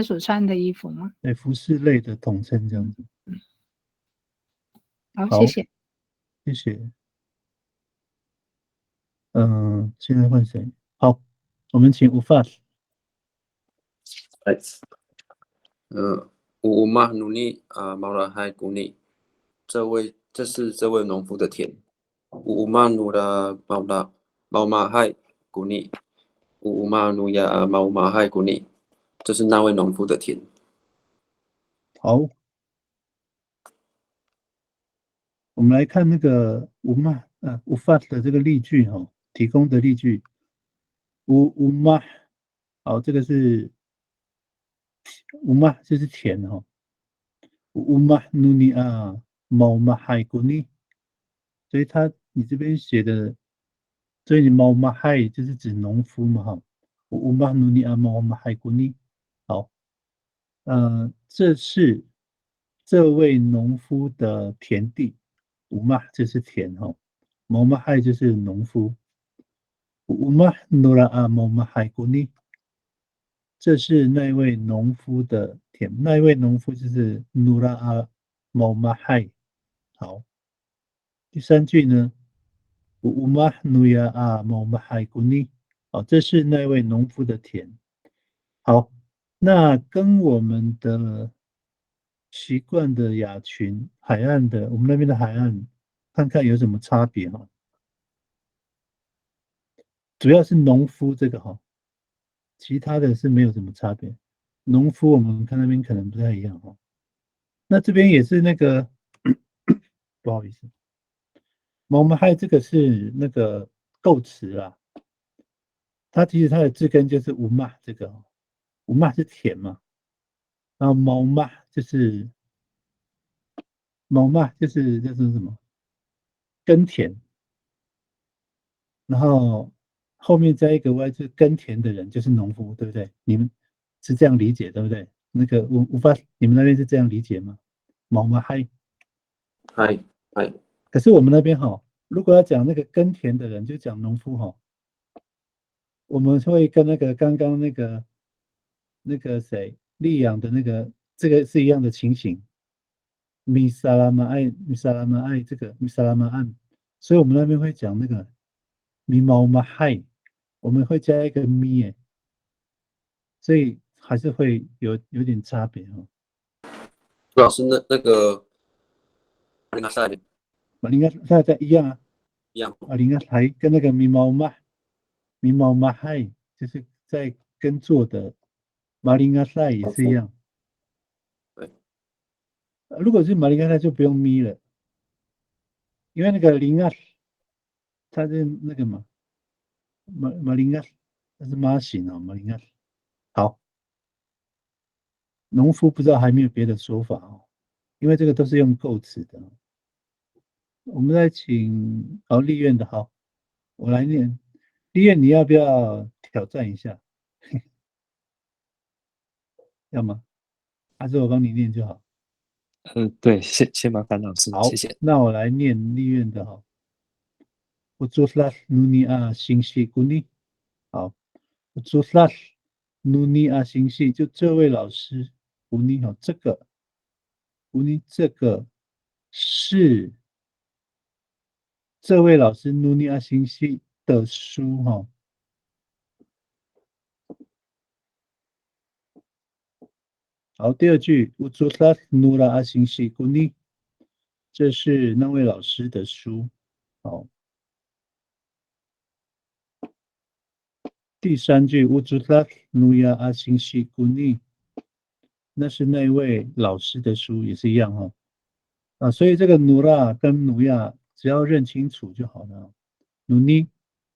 所穿的衣服吗？对，服饰类的统称这样子。好，好，谢谢。谢谢。现在换谁？好，我们请吴发。Uumah nuni maulahai kuni，这是这位农夫的田。Uumah nura maulahai kuni，Uumah nuya maulahai kuni，这是那位农夫的田。好，我们来看那个吴发的这个例句哈，提供的例句。吴妈，好，这个是吴妈，就是田哈。吴妈努尼毛马海古尼，所以你这边写的，所以你毛马海就是指农夫嘛哈。吴妈努尼毛马海古尼，好，这是这位农夫的田地。吴妈就是田哈，毛马海就是农夫。吴妈努拉毛马海古尼。这是那位农夫的田，那位农夫就是努拉阿毛马海。好，第3句呢，乌马努亚阿毛马海古尼。好，这是那位农夫的田。好，那跟我们的习惯的雅群海岸的，我们那边的海岸，看看有什么差别哈。主要是农夫这个哈，其他的是没有什么差别。农夫我们看那边可能不太一样哈。那这边也是那个，不好意思，毛毛害这个是那个构词啦，它其实它的字根就是无骂这个，无骂是田嘛，然后毛骂就是叫做什么耕田，然后后面加一个 y 就是耕田的人就是农夫，对不对？你们是这样理解对不对？那个无法，你们那边是这样理解吗？毛毛害。嗨。可是我们那边哈，如果要讲那个耕田的人，就讲农夫哈，我们会跟那个刚刚那个谁利养的这个是一样的情形。米萨拉玛爱这个米萨拉玛案，所以我们那边会讲那个米毛马害，我们会加一个咪耶，所以还是会有点差别哈。老师，那个马林赛马林加在一样啊，一样。马林加还跟那个米毛马害，就是在耕作的马林加赛也是一样。如果是马林加赛就不用咪了，因为那个林啊，它是那个嘛，马林加，它是马形啊，马林加。好，农夫不知道还没有别的说法哦，因为这个都是用构词的。我们再请立院的好，我来念。丽苑，你要不要挑战一下？要吗？还是我帮你念就好？对，先麻烦老师，好，谢谢。那我来念丽苑的哈。Utslas nunia 星系古尼，好，Utslas nunia 星系，就这位老师古尼哈，这个古尼这个是这位老师努尼亚星系的书哈。好，第二句乌祖拉努拉阿星系古尼，这是那位老师的书。好，第三句乌祖拉努亚阿星系古尼，那是那位老师的书，也是一样哈。啊，所以这个努拉跟努亚只要认清楚就好了。努尼、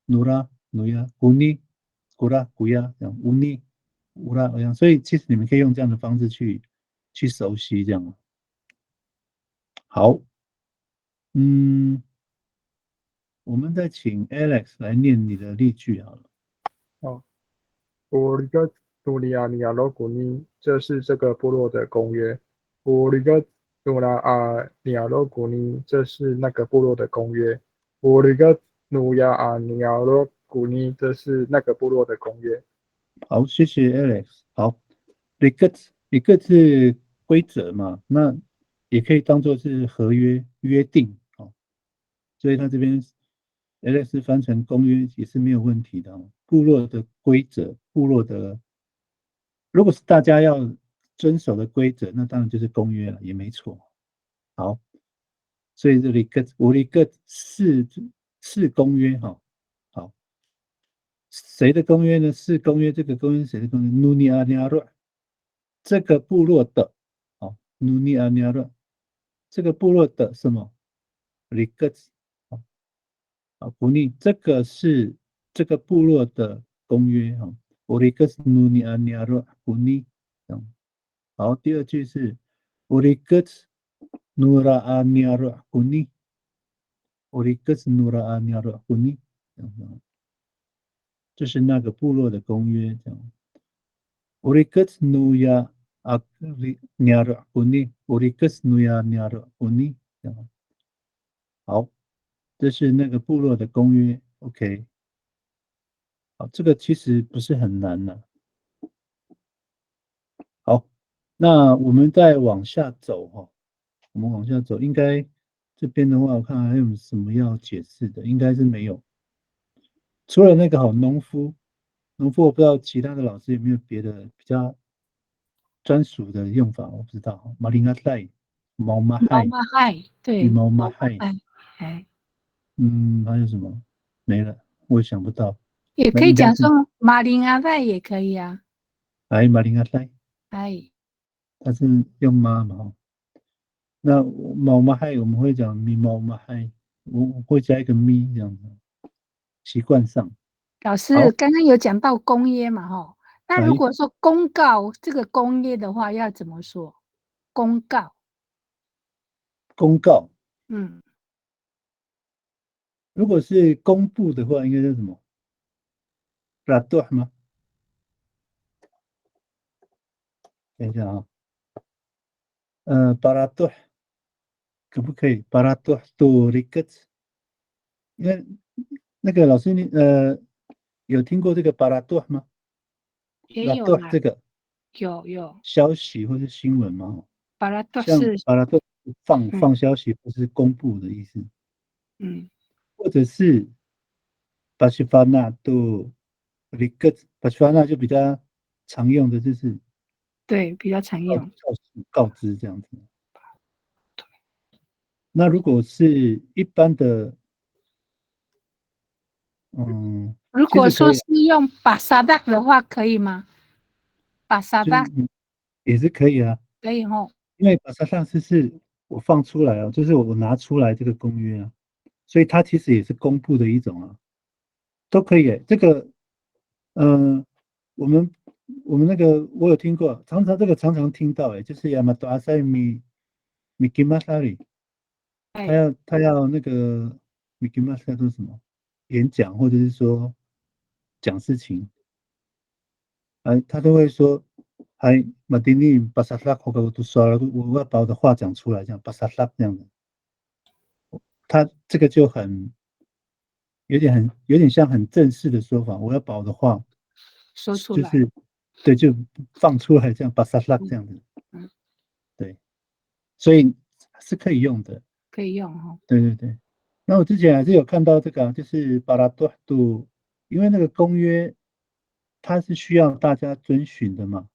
努拉、努亚、古尼、古拉、古亚这样，乌尼、乌拉这样。所以其实你们可以用这样的方式去熟悉这样。好，我们再请 Alex 来念你的例句好了。哦，我一个努里亚尼亚罗古尼，这是这个部落的公约。我一个努拉阿尼亚罗古尼，这是那个部落的公约。我一个努亚阿尼亚罗古尼，这是那个部落的公约。好，谢谢 Alex。好 r e g u t r e g u t 是规则嘛，那也可以当做是合约约定哦。所以他这边 Alex 翻成公约也是没有问题的哦。部落的规则，部落的如果是大家要遵守的规则，那当然就是公约了，也没错。好，所以这里我的一个是公约哈。好，谁的公约呢？是公约，这个公约是谁的公约？努尼阿尼亚洛，这个部落的，好，努尼阿尼亚洛，这个部落的什么？里格子，好，古尼，这个是这个部落的公约哈。我里格斯努尼阿尼亚洛古尼，好，第二句是我里格斯努拉阿尼亚洛古尼，我里格斯努拉阿尼亚洛古尼，这是那个部落的公约，这样。Urikas nuya nyara uni，Urikas nuya nyara uni，好，这是那个部落的公约 ，OK， 好，这个其实不是很难呢。好，那我们再往下走哈，我们往下走，应该这边的话，我看还有什么要解释的，应该是没有，除了那个好农夫，我不知道其他的老师有没有别的比较专属的用法，我不知道。马林阿塞、毛马海、对，羽毛马海，哎，还有什么？没了，我也想不到。也可以讲说马林阿塞也可以啊。哎，马林阿塞，哎，它是用妈嘛？那毛马海我们会讲咪毛马海，我会加一个咪这样子，习惯上。老师刚刚有讲到公约嘛，哈，那如果说公告这个公约的话，要怎么说？公告。公告。如果是公布的话，应该叫什么 ？Radoh 吗？等一下啊，Baradoh 可不可以？Baradoh Doriket， 因为那个老师你有听过这个 Baradoh 吗？也有啦，这个有消息或是新闻吗？巴拉多像是巴拉多放消息或是公布的意思。或者是巴西法纳都里克巴西法纳就比较常用的就是对，比较常用告知这样子。那如果是一般的，如果说是用巴萨达的话，可以吗？巴萨达也是可以啊，可以吼。因为巴萨达是我放出来啊，就是我拿出来这个公约啊，所以它其实也是公布的一种啊，都可以诶。这个，我们那个我有听过，常常听到诶，就是亚马多阿塞米基马萨里，他要那个米基马萨说什么演讲，或者是说讲事情，他都会说，马丁尼巴萨拉口口都说了，我要把我的话讲出来，这样巴萨拉这样的，他这个就有点像很正式的说法，我要把我的话说出来，就是对，就放出来，这样巴萨拉这样的，对，所以是可以用的，可以用哈。对对对。那我之前还是有看到这个，就是巴拉多杜，因为那个公约它是需要大家遵循的嘛，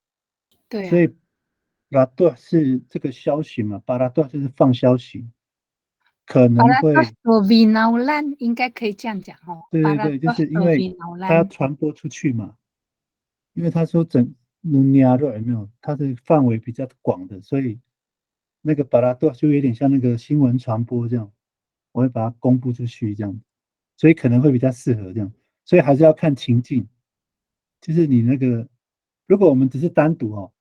对啊，所以巴拉多是这个消息嘛，巴拉多就是放消息，可能会，多维脑烂应该可以这样讲哦。对对对，就是因为它要传播出去嘛，因为他说努尼亚热有没有，它的范围比较广的，所以那个巴拉多就有点像那个新闻传播这样，我会把它公布出去这样，所以可能会比较适合这样，所以还是要看情境，就是你那个，如果我们只是单独哦，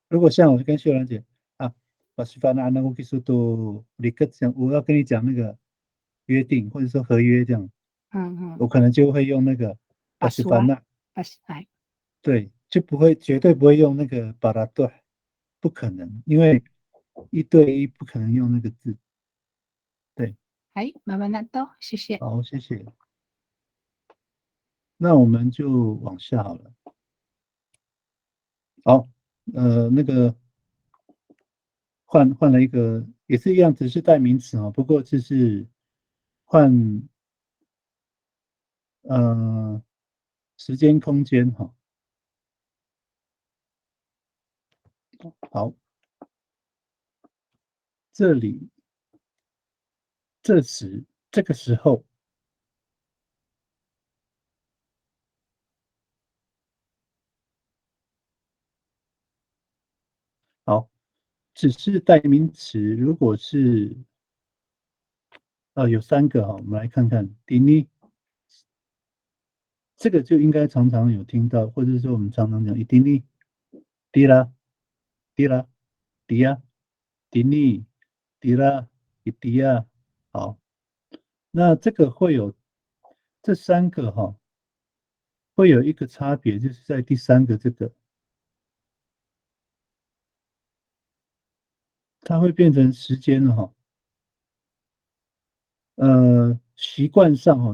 如果像我跟秀兰姐啊，把西方的安那个技术都立刻讲，我要跟你讲那个约定或者说合约这样，我可能就会用那个巴西法纳，对，就绝对不会用那个巴拉多，不可能，因为一对一不可能用那个字，对。麻烦纳多，谢谢。好，谢谢。那我们就往下好了。好，那个换了一个，也是一样，只是代名词哦，不过就是换时间空间哈。好，这里这个时候，好，只是代名词，如果是有3个哈，我们来看看迪尼，这个就应该常常有听到，或者说我们常常讲伊迪尼、迪拉、迪拉、迪亚、迪尼、迪拉、伊迪亚。好，那这个会有这3个哈，会有一个差别，就是在第3个这个，它会变成时间了哈。习惯上哈，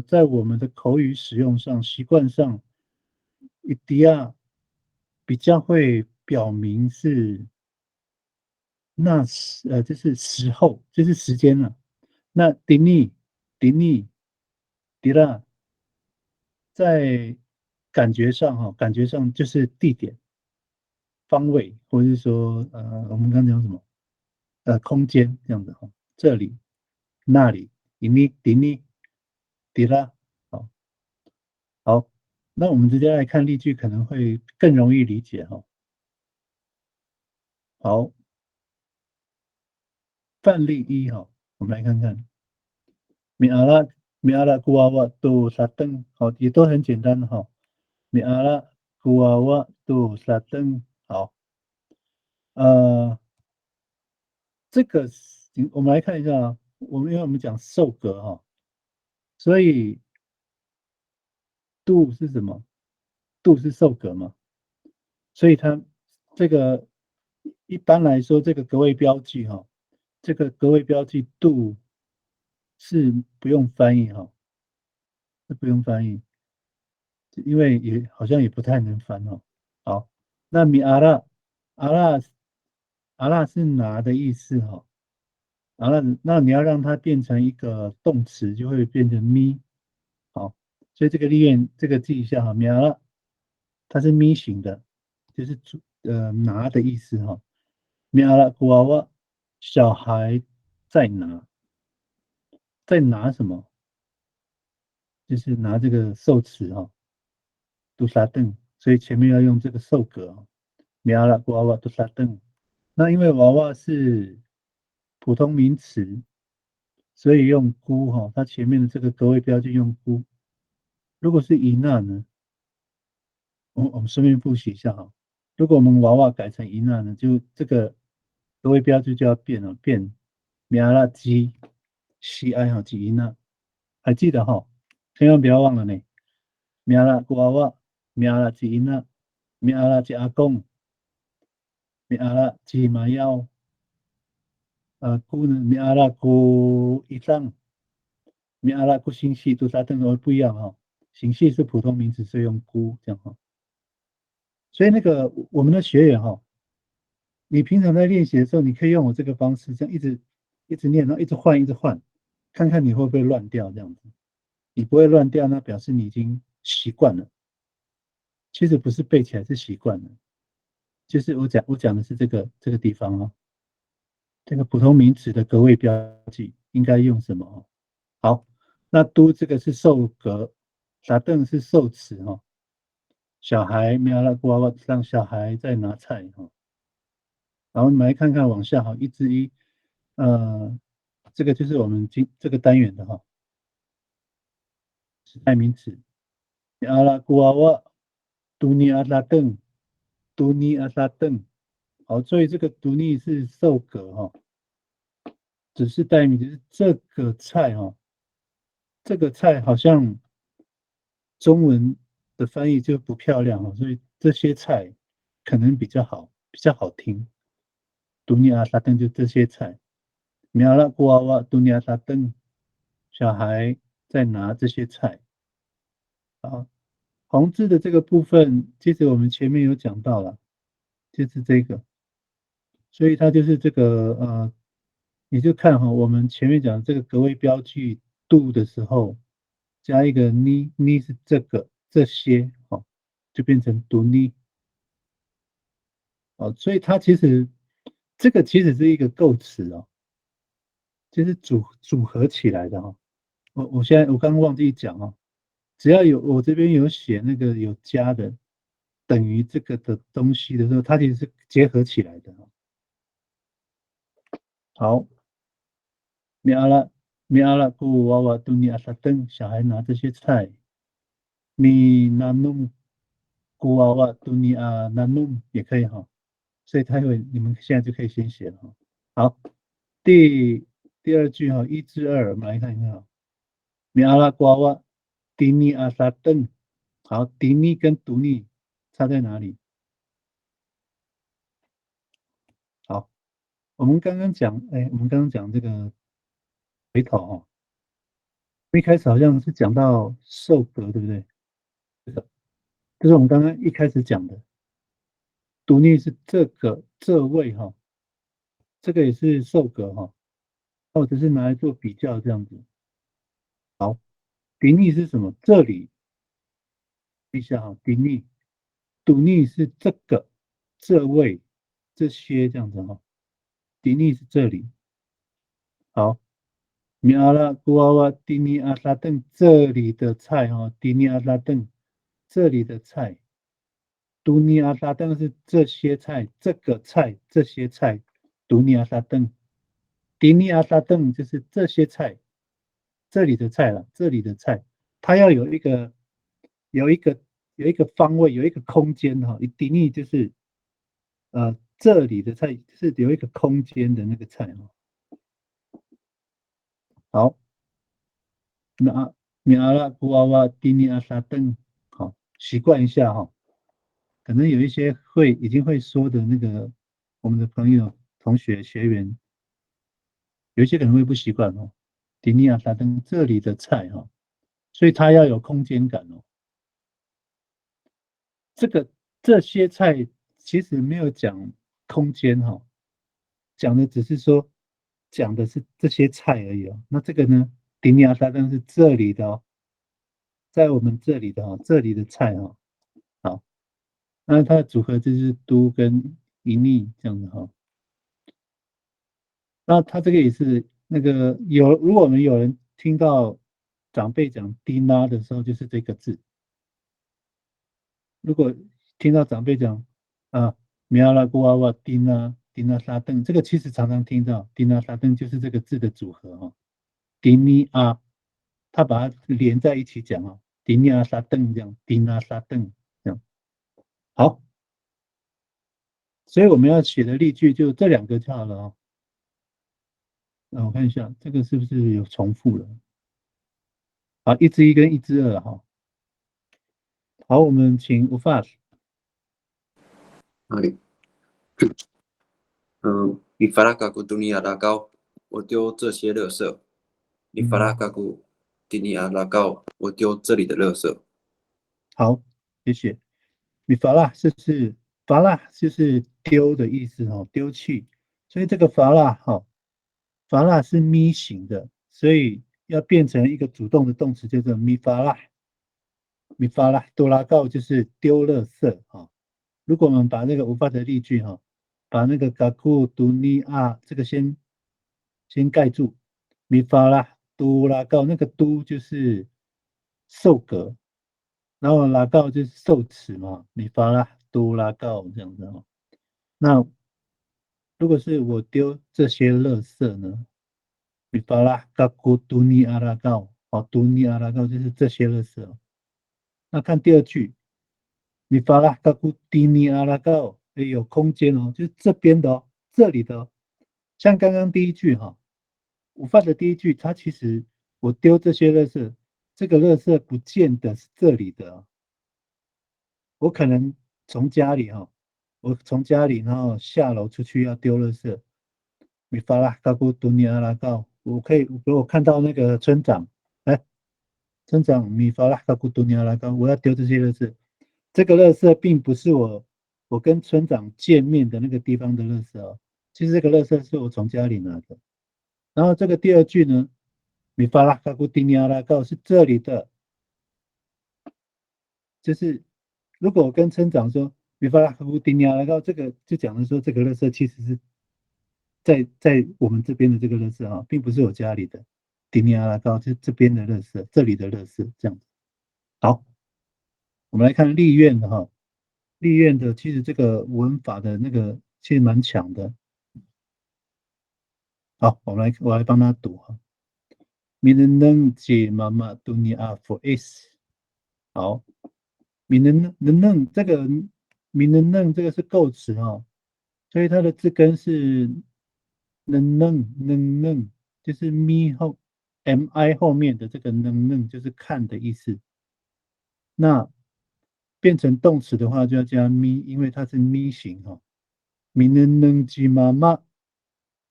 在我们的口语使用上，习惯上，伊迪亚比较会表明是就是时候，就是时间了。那迪尼、迪拉，在感觉上就是地点、方位，或者是说我们刚讲什么空间这样的哈，这里、那里，迪尼、迪拉，好，好，那我们直接来看例句，可能会更容易理解哈。好，范例1哈，我们来看看。米阿拉古瓦瓦杜萨登，好，也都很简单的哈。米阿拉古瓦瓦杜萨登，好，这个我们来看一下啊，因为我们讲受格哈，所以度是什么？度是受格嘛，所以它这个一般来说，这个格位标记哈，这个格位标记度是不用翻译哈，是不用翻译，因为也好像也不太能翻哦。好，那米阿拉阿拉是拿的意思哈。那你要让它变成一个动词，就会变成咪。好，所以这个例验这个记一下哈，米阿拉它是咪型的，就是拿的意思哈。米阿拉古娃娃，小孩在拿，在拿什么？就是拿这个受词哈，杜沙邓，所以前面要用这个受格。米阿拉古娃娃杜沙邓，那因为娃娃是普通名词，所以用孤哈，它前面的这个格位标记用孤。如果是伊娜呢？我们顺便复习一下哈。如果我们娃娃改成伊娜呢，就这个格位标记就要变了，变米阿拉基西埃哈基伊娜，还记得哈？千万不要忘了呢。米阿拉古娃娃，米阿拉吉伊娜，米阿拉吉阿公，米阿拉吉马耀，姑呢米阿拉姑伊藏，米阿拉姑星系，都啥等都不一样哈。星系是普通名词，所以用姑这样哈。所以那个我们的学员哈，你平常在练习的时候，你可以用我这个方式，这样一直念，然后一直换，看看你会不会乱掉这样子。你不会乱掉，那表示你已经习惯了。其实不是背起来，是习惯了。就是我讲的是这个地方哦，这个普通名词的格位标记应该用什么哦？好，那都这个是受格，傻凳是受词哈。小孩苗了娃娃让小孩在拿菜哈。然后我们来看看往下哈，一至一，这个就是我们这个单元的哈，是代名词。阿拉古娃娃，杜尼阿拉邓，杜尼阿拉邓。好，所以这个杜尼是受格哈，只是代名词。这个菜哈，这个菜好像中文的翻译就不漂亮哈，所以这些菜可能比较好听。杜尼阿拉邓就这些菜。苗了古娃娃，杜尼阿拉邓，小孩在拿这些菜。啊，红字的这个部分，其实我们前面有讲到了，就是这个，所以它就是这个你就看哈，我们前面讲这个格位标记度的时候，加一个ni 是这些，哦，就变成读ni，哦，所以它其实这个其实是一个构词哦，就是组合起来的哈。我刚刚忘记讲哦，只要我这边有写那个有加的等于这个的东西的时候，它其实是结合起来的。好，米阿拉古娃娃杜尼阿萨登，小孩拿这些菜。米纳努古娃娃杜尼阿纳努也可以哈，所以你们现在就可以先写了哈。好，第二句哈，1至2，我们来看一下。米阿拉古娃娃迪尼阿萨登，好，迪尼跟独尼差在哪里？好，我们刚刚讲这个回头哈，一开始好像是讲到受格，对不对？就是我们刚刚一开始讲的，独立是这位哈，这个也是受格哈，或者是拿来做比较这样子。好，独立是什么？这里一下哈，独立是这个这位这些这样子哈，独立是这里。好。米阿拉古娃娃迪尼阿萨顿这里的菜哈，迪尼阿萨顿这里的菜，杜尼阿萨顿是这些菜，这个菜这些菜，杜尼阿萨顿，迪尼阿萨顿就是这些菜，这里的菜了，这里的菜，它要有一个有一个方位，有一个空间哈，迪尼就是这里的菜是有一个空间的那个菜哈。好。那米阿拉古娃娃迪尼阿沙登，好，习惯一下哈。可能有一些已经会说的那个，我们的朋友、同学、学员，有一些可能会不习惯哦。迪尼阿沙登这里的菜哈，所以它要有空间感哦。这些菜其实没有讲空间哈，讲的只是说讲的是这些菜而已哦。那这个呢，迪尼阿沙登是这里的哦。在我们这里的哈，这里的菜哈，好，那它的组合就是都跟一逆这样子哈。那它这个也是那个如果我们有人听到长辈讲低拉的时候，就是这个字。如果听到长辈讲米阿拉古娃娃低拉沙登，这个其实常常听到低拉沙登就是这个字的组合哈。迪尼阿，他把它连在一起讲啊，迪尼阿沙登这样，迪拉沙登这样。好，所以我们要写的例句就这2个就好了哦。我看一下这个是不是有重复了？好，1至1跟1至2哈。好，我们请吴发。哪里？你发拉嘎古杜尼亚拉高，我丢这些垃圾。你发拉嘎古迪尼亚拉高，我丢这里的垃圾。好，谢谢。你伐蜡就是伐蜡就是丢的意思哦，丢弃。所以这个伐蜡哈，伐蜡是咪形的，所以要变成一个主动的动词，叫做咪伐蜡。咪伐蜡多拉告就是丢垃圾哈。如果我们把那个无法的例句哈，把那个嘎库杜尼啊这个先盖住，咪发啦都拉告那个都就是受格，然后拉告就是受词嘛，咪发啦都拉告这样子哦。那如果是我丢这些垃圾呢，咪发啦嘎库杜尼阿拉告，哦，杜尼阿拉告就是这些垃圾哦。那看第二句。你发啦，嘎古迪尼阿拉告，哎，有空间哦，就是这边的哦，这里的哦。像刚刚第一句哈，午饭的第一句，它其实我丢这些垃圾，这个垃圾不见得是这里的哦，我可能从家里哈，我从家里然后下楼出去要丢垃圾，你发啦，嘎古迪尼阿拉告，我可以，比如我看到那个村长，来，村长，米发啦，嘎古迪尼阿拉告，我要丢这些垃圾。这个垃圾并不是我跟村长见面的那个地方的垃圾哦，其实这个垃圾是我从家里拿的。然后这个第二句呢，米法拉卡古迪尼阿拉告是这里的，就是如果我跟村长说米法拉卡古迪尼阿拉告，这个就讲的说这个垃圾其实是在我们这边的这个垃圾啊，并不是我家里的迪尼阿拉告，是这边的垃圾，这里的垃圾这样子。好，我们来看立院的哈。立院的其实这个文法的那个其实蛮强的。好，我来帮他读哈。Mineneng j mama dunia for is。好，mineneng 这个 mineneng 这个是构词哈，所以它的字根是 neng，就是 mi 后面的这个 neng 就是看的意思。那变成动词的话就要加 mi，因为它是 mi 型哈。Mineneng j mama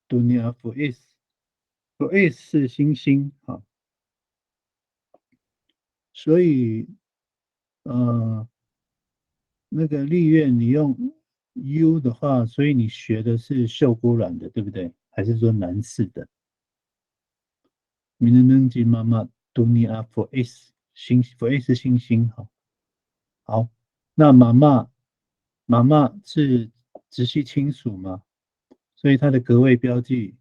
dunia for is。for is 是星星哈，所以那个立院你用 u 的话，所以你学的是秀姑峦的，对不对？还是说南四的？Mineneng j mama dunia for is for is 是星星哈。好，那妈妈是直系亲属嘛，所以它的格位标记，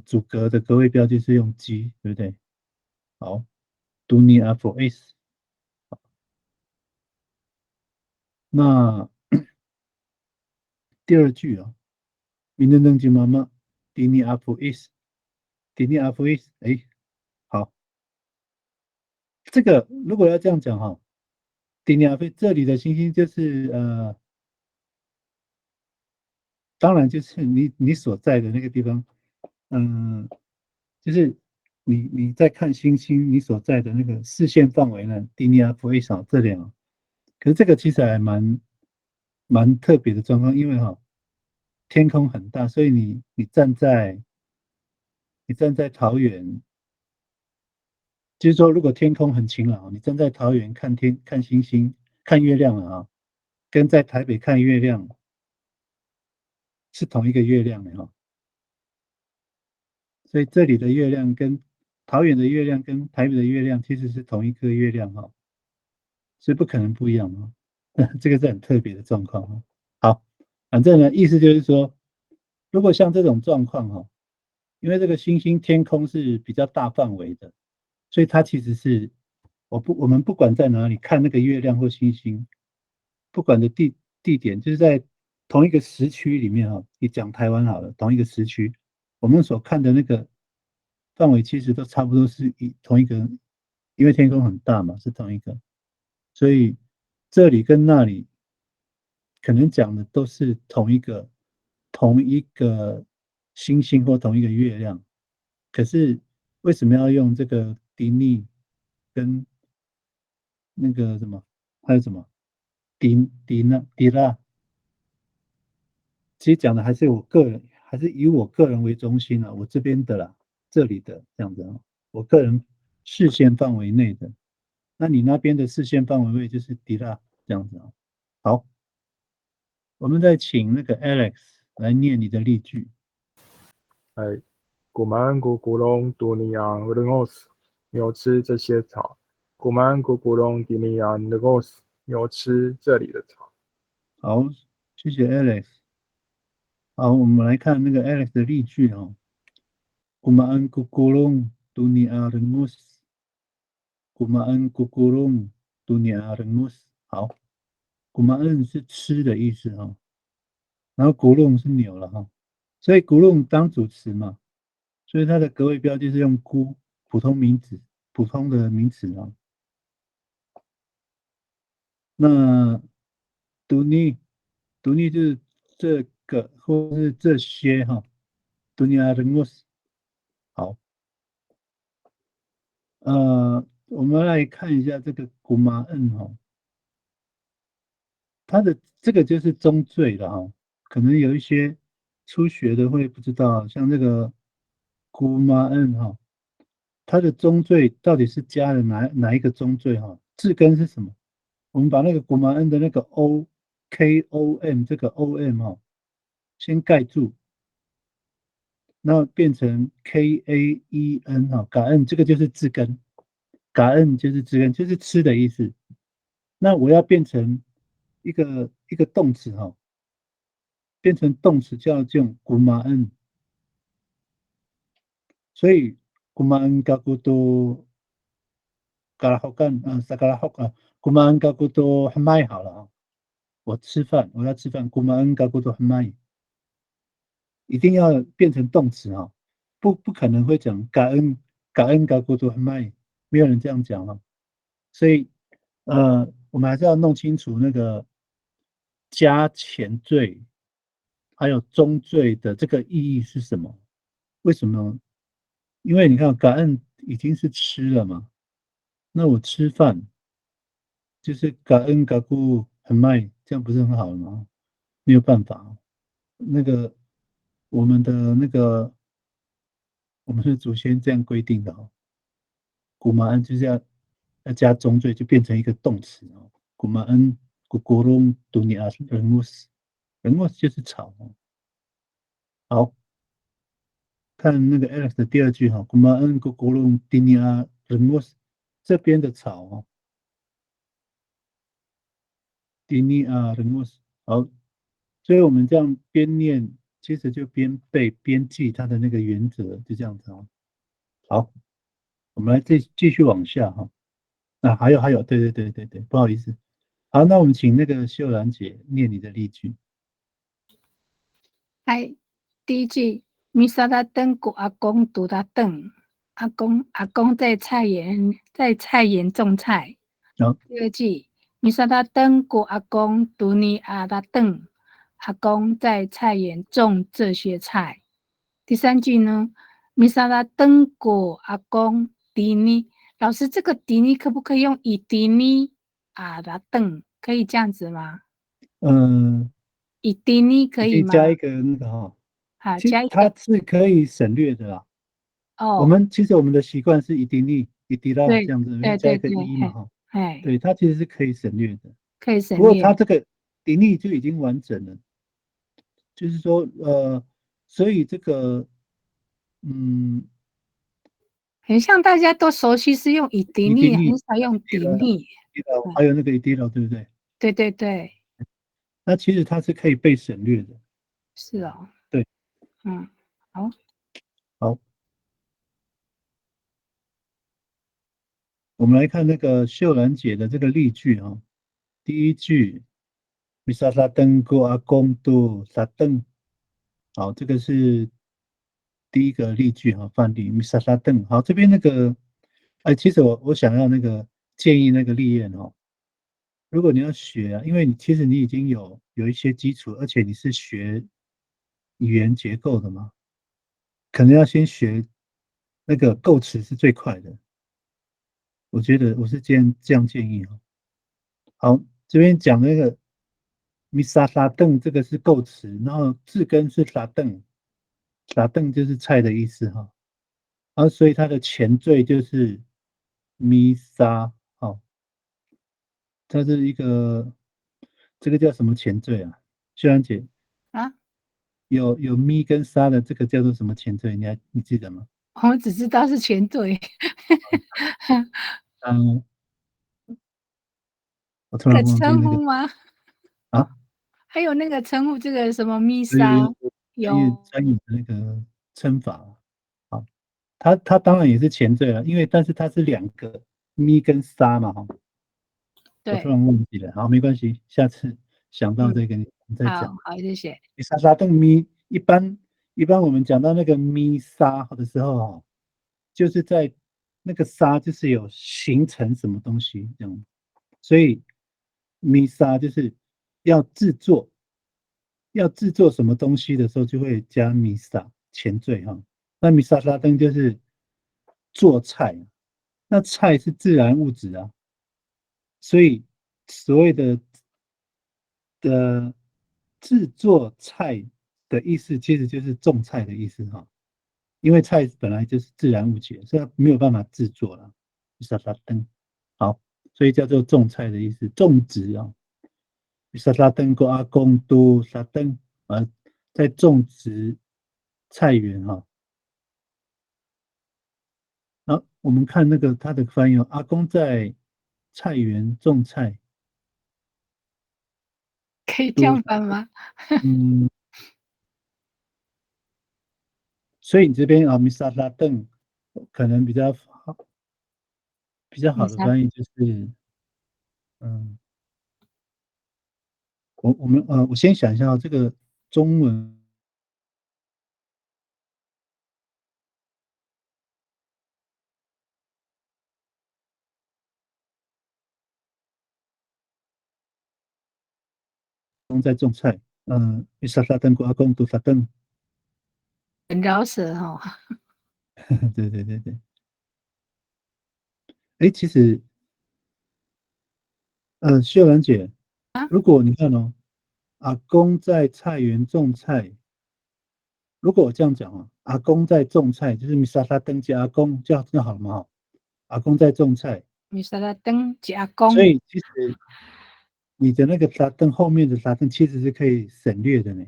主格的格位标记是用 G， 对不对？好 ，dunia for is。那第二句啊，Mineneng j mama dunia for is，dunia for is，哎，好，这个如果要这样讲哈，dunia for 这里的星星就是当然就是你所在的那个地方，就是你在看星星，你所在的那个视线范围呢，迪尼亚普会少这里啊。可是这个其实还蛮特别的状况，因为天空很大，所以你站在桃园，就是说如果天空很晴朗，你站在桃园看星星看月亮了啊，跟在台北看月亮是同一个月亮的哈。所以这里的月亮跟桃园的月亮跟台北的月亮其实是同一颗月亮哈，所以不可能不一样啊。这个是很特别的状况哈。好，反正呢，意思就是说，如果像这种状况哈，因为这个星星天空是比较大范围的，所以它其实是我们不管在哪里看那个月亮或星星，不管的地点，就是在同一个时区里面哈，你讲台湾好了，同一个时区，我们所看的那个范围其实都差不多是同一个，因为天空很大嘛，是同一个，所以这里跟那里可能讲的都是同一个星星或同一个月亮，可是为什么要用这个迪尼跟那个什么还有什么迪拉，其实讲的还是我个人，还是以我个人为中心啊，我这边的啦，这里的这样子啊，我个人视线范围内的。那你那边的视线范围内就是迪拉这样子啊。好，我们再请那个 Alex 来念你的例句。哎，古曼古古隆杜尼昂勒欧斯，牛吃这些草。古曼古古隆迪尼昂勒欧斯，牛吃这里的草。好，谢谢 Alex。好，我们来看那个 Alex 的例句哦。Kumaan kukulong dunia rengus。Kumaan kukulong dunia rengus。好，kumaan 是吃的意思哈，然后kulong 是牛了哈，所以 kulong 当主词嘛，所以它的格位标记是用孤，普通的名词啊。那 duni 就是这个或是这些哈，dunia rengus。好，我们来看一下这个古马恩哈，它的这个就是中缀了哈，可能有一些初学的会不知道，像这个古马恩哈，它的中缀到底是加了哪一个中缀哈？字根是什么？我们把那个古马恩的那个 KOM 这个 OM 哈，先盖住，那变成 KAEN 哈，感恩这个就是字根，感恩就是字根，就是吃的意思。那我要变成一个动词哈，变成动词叫这种古马恩，所以古马恩嘎古多嘎拉好干萨嘎拉好啊，古马恩嘎古多很卖好了啊，我要吃饭，古马恩嘎古多很卖，一定要变成动词哈，不可能会讲感恩嘎古多很卖，没有人这样讲啊，所以我们还是要弄清楚那个加前缀还有中缀的这个意义是什么？为什么？因为你看感恩已经是吃了嘛，那我吃饭就是感恩嘎古很卖，这样不是很好吗？没有办法，那个我们的那个我们是祖先这样规定的哦。古马恩就是要加中缀，就变成一个动词哦。古马恩古古隆杜尼亚人物就是草哦。好，看那个 Alex 的第二句哈，古马恩古古隆杜尼亚人物这边的草哦，迪尼亚人物好，所以我们这样边念，接着就边背边记它的那个原则，就这样子哦。好，我们来继续往下哈。还有，对，不好意思。好，那我们请那个秀兰姐念你的例句。嗨，第一句，米沙拉登古阿公读达邓，阿公在菜园种菜。好，第二句，米沙拉登古阿公读尼阿达邓，阿公在菜园种这些菜。第三句呢，米沙拉登古阿公迪尼，老师这个迪尼可不可以用以迪尼阿达邓？可以这样子吗？以迪尼可以吗？加一个那个哈，好，其实加一个它是可以省略的啦。哦。其实我们的习惯是以迪利、以迪拉对这样子，对加一个对，一嘛哈。哎，对，它其实是可以省略的。可以省不过略。它这个迪利就已经完整了，就是说所以这个很像大家都熟悉是用以迪利，以迪利、很少用迪利。还有那个以迪拉，对不对？对对对，那其实它是可以被省略的。是哦。对，好。好，我们来看那个秀兰姐的这个例句啊。第一句，米莎拉登过阿公杜沙登。好，这个是第一个例句哈，范例米莎拉登。好，这边那个，其实我想要那个建议那个丽燕哦，如果你要学啊，因为其实你已经有一些基础，而且你是学语言结构的嘛，可能要先学那个构词是最快的。我觉得我是这样建议哈。好，这边讲那个米沙沙邓，这个是构词，然后字根是沙邓，沙邓就是菜的意思哈。然后所以它的前缀就是米沙，好，它是一个这个叫什么前缀啊？秀兰姐啊，有咪跟沙的这个叫做什么前缀？你记得吗？我只知道是前缀。嗯，我突这个然忘记那个称呼吗？啊，还有那个称呼这个什么咪有莎，有参与的那个称法啊，它当然也是前缀了，但是它是两个咪跟沙嘛哈，我突对，然忘记了，好，没关系，下次想到再跟你再好讲。好，谢谢。沙沙邓咪，一般我们讲到那个咪沙的时候哈，就是在那个沙就是有形成什么东西这样，所以咪沙就是要制作什么东西的时候就会加咪沙前缀哈。那米沙沙登就是做菜，那菜是自然物质啊，所以所谓的制作菜的意思，其实就是种菜的意思哈。因为菜本来就是自然物质，所以它没有办法制作了。沙沙登，好，所以叫做种菜的意思，种植啊。沙沙登过阿公都沙登啊，在种植菜园哈。然后我们看那个他的翻译哦，阿公在菜园种菜，可以这都样翻吗？嗯，所以你这边啊，米沙拉邓可能比较好的咪莎，翻译就是，嗯，我先想一下哦，这个中文在种菜，米沙拉邓过阿公都沙邓，很饶舌哈。对对对对，哎，其实秀兰姐，啊，如果你看哦，阿公在菜园种菜。如果我这样讲啊，阿公在种菜，就是米沙拉登记阿公，这样好了嘛？阿公在种菜，咪莎拉登加工，所以其实你的那个沙登后面的沙登其实是可以省略的呢。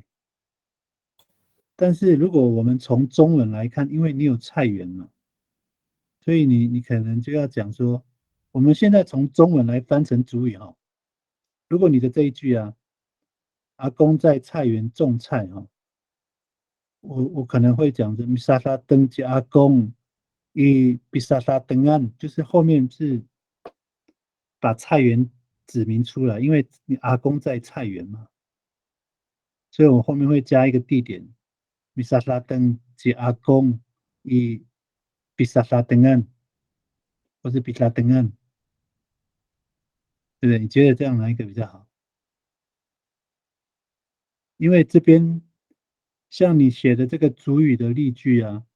但是如果我们从中文来看，因为你有菜园嘛，所以你可能就要讲说，我们现在从中文来翻成主语哈。如果你的这一句啊，阿公在菜园种菜哈，我可能会讲着米沙沙登记阿公，比沙沙登岸，就是后面是把菜园指明出来，因为你阿公在菜园嘛，所以我后面会加一个地点，米沙沙登记阿公，比沙沙登岸，或是比沙登岸，对不对？你觉得这样哪一个比较好？因为这边像你写的这个主语的例句啊，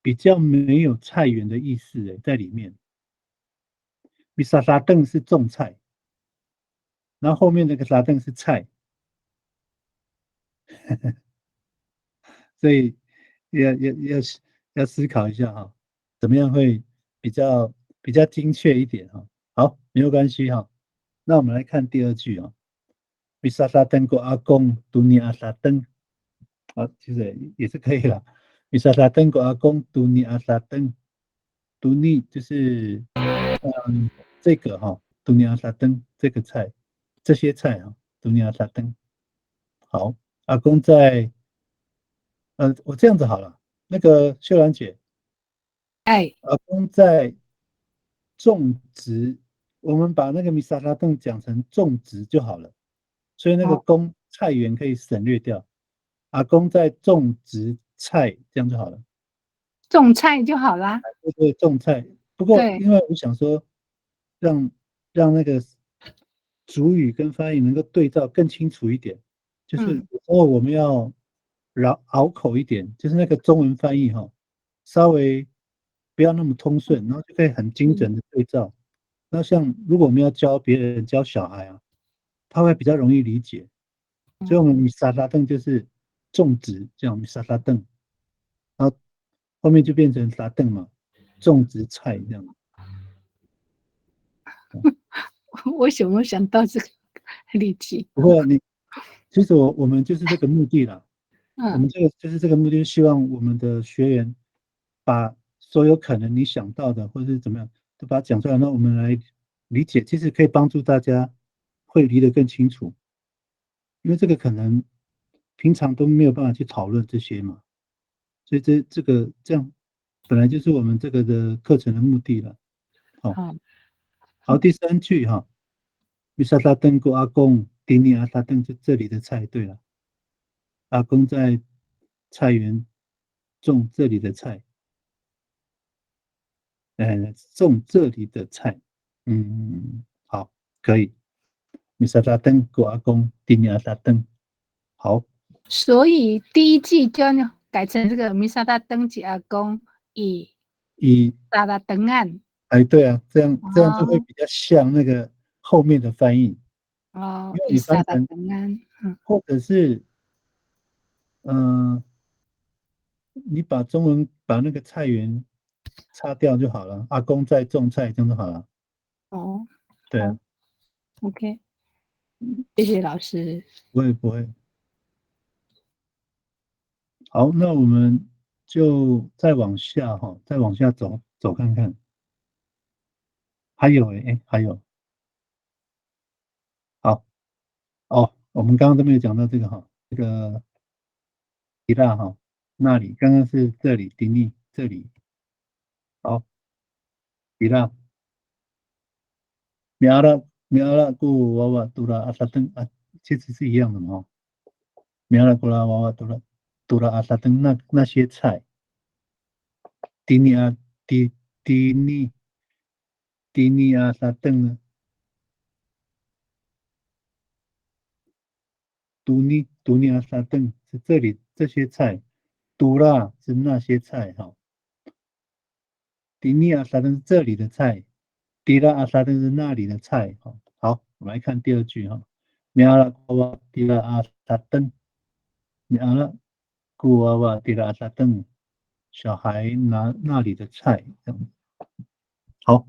比较没有菜园的意思诶，在里面。比沙沙邓是种菜，然后后面那个沙邓是菜，所以要思考一下哈，怎么样会比较精确一点哈？好，没有关系哈。那我们来看第二句啊，比沙沙邓过阿公杜尼阿沙邓，啊，其实也是可以了。比沙沙邓过阿公杜尼阿沙邓，杜尼就是这个哈，杜尼阿沙登这个菜，这些菜啊，杜尼阿沙登。好，阿公在，我这样子好了，那个秀兰姐，哎，阿公在种植，我们把那个米沙拉顿讲成种植就好了，所以那个哦，公菜园可以省略掉，阿公在种植菜，这样就好了。种菜就好啦。对对，种菜。不过，对，因为我想说，让那个主语跟翻译能够对照更清楚一点，就是嗯，有时候我们要拗口一点，就是那个中文翻译哈，稍微不要那么通顺，然后就可以很精准的对照。那像如果我们要教别人教小孩啊，他会比较容易理解。所以我们米沙拉邓就是种植，这样米沙拉邓，然后后面就变成沙邓嘛，种植菜这样。为什么想到这个例句？不过其实我们就是这个目的啦。我们就是这个目的，希望我们的学员把所有可能你想到的，或者是怎么样，都把它讲出来，那我们来理解，其实可以帮助大家会理得更清楚。因为这个可能平常都没有办法去讨论这些嘛，所以这样本来就是我们这个的课程的目的了。好，第3句哈，米沙沙登过阿公，丁尼阿沙登就这里的菜，对了，阿公在菜园种这里的菜，种这里的菜，好，可以。米沙沙登过阿公，丁尼阿沙登，好。所以第一句就要改成这个弥沙达登吉阿公以沙达登岸。对啊，这样就会比较像那个后面的翻译。因为你翻成，或者是你把中文把那个菜园擦掉就好了，阿公在种菜，这样就好了。对啊。OK， 谢谢老师。不会。好，那我们就再往下哈，再往下走看看。还有还有。好，我们刚刚都没有讲到这个哈，这个迪拉哈，那里刚刚是这里，迪尼这里。好，迪拉。米阿拉古娃娃杜拉阿萨登啊，其实是一样的嘛。米阿拉古拉娃娃杜拉阿萨登那些菜，迪尼阿萨登呢？杜尼阿萨登是这里这些菜，杜拉是那些菜哈。迪尼阿萨登是这里的菜，迪拉阿萨登是那里的菜哈。好，我们来看第2句哈。米阿拉古娃迪拉阿萨登。米阿拉古娃娃迪拉阿萨登，小孩拿那里的菜，这样。好，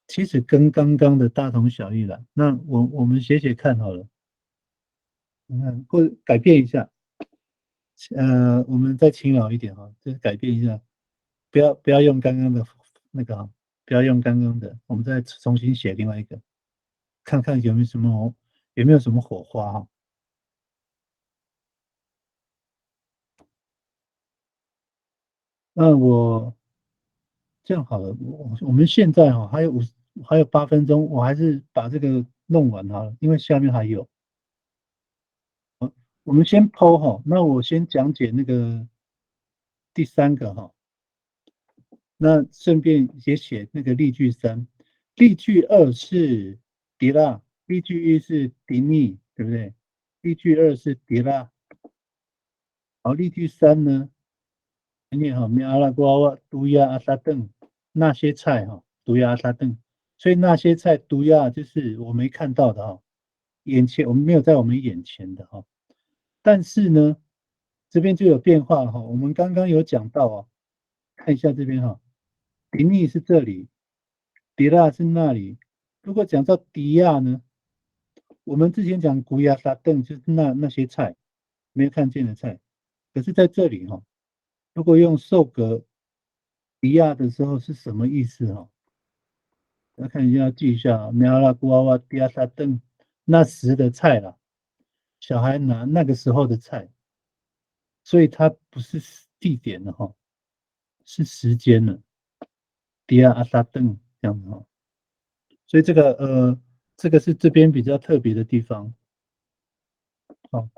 其实跟刚刚的大同小异了。那我们写看好了，或者改变一下，我们再勤劳一点哈，就是改变一下，不要用刚刚的那个哈，不要用刚刚的，我们再重新写另外一个，看看有没有什么火花哈。那我这样好了，我们现在哈还有8分钟，我还是把这个弄完好了，因为下面还有。我们先剖哈，那我先讲解那个第3个哈，那顺便也写那个例句3，例句2是迪拉，例句1是迪尼，对不对？例句2是迪拉，好，例句3呢？念哈，米阿拉瓜瓦杜亚阿萨邓那些菜哈，杜亚阿萨邓，所以那些菜杜亚就是我没看到的哈，眼前我们没有在我们眼前的哈。但是呢，这边就有变化哈。我们刚刚有讲到哦，看一下这边哈，迪尼是这里，迪拉是那里。如果讲到迪亚呢，我们之前讲古亚沙邓就是那些菜，没有看见的菜。可是在这里哈，如果用受格迪亚的时候是什么意思哈？来看一下，记一下，苗拉古娃娃迪亚沙邓那时的菜啦，小孩拿那个时候的菜。所以它不是地点了哈，是时间了。迪亚阿萨邓这样子哈，所以这个是这边比较特别的地方。好，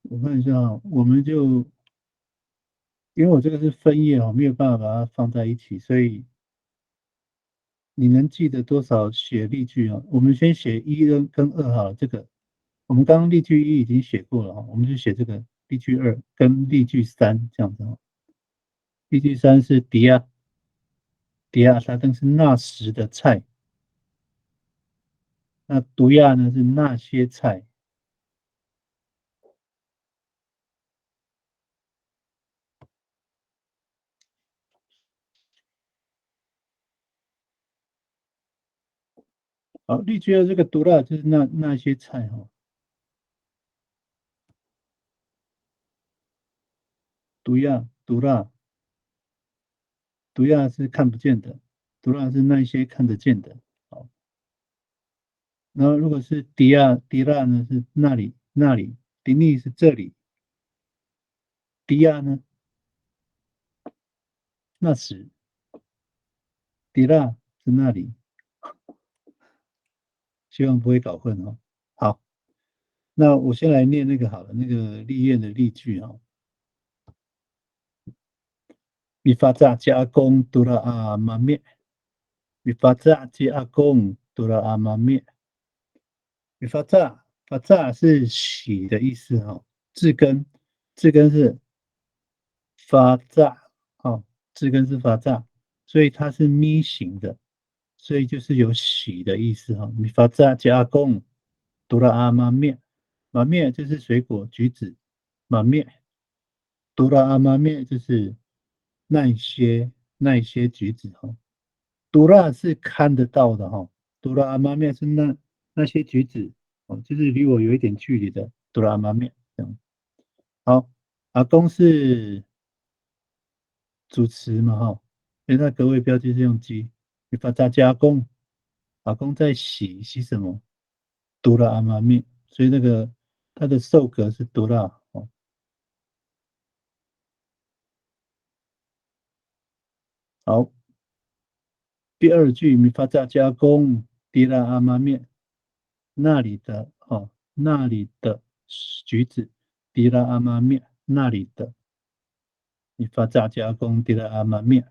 我看一下哈，我们就因为我这个是分页没有办法把它放在一起，所以你能记得多少写例句啊？我们先写1跟2好了，这个我们刚刚例句1已经写过了哈，我们就写这个例句2跟例句3这样子哦。例句3是迪亚沙登是那时的菜，那毒亚呢是那些菜。好，例句2这个毒辣就是那些菜哈。毒亚是看不见的，毒辣是那些看得见的。好，然后如果是迪亚呢是那里，迪尼是这里，迪亚呢那时，迪拉是那里，希望不会搞混哦。好，那我先来念那个好了，那个立院的例句哦。米发炸加工杜拉阿妈灭，米发炸加工杜拉阿妈灭。米发炸是洗的意思哈，字根是发炸，哦，字根是发炸，所以它是咪形的，所以就是有洗的意思哈。米发炸加工杜拉阿妈灭，马灭就是水果橘子，马灭杜拉阿妈灭就是那一些橘子哈。杜拉是看得到的哈，杜拉阿妈面是那些橘子哦，就是离我有一点距离的杜拉阿妈面这样。好，阿公是主词嘛哈，所以那格位标记是用鸡，你把它加工，阿公在洗什么？杜拉阿妈面，所以那个它的受格是杜拉哦。好，第2句米发炸加工迪拉阿妈面。那里的橘子，迪拉阿妈面那里的，你发炸加工迪拉阿妈面。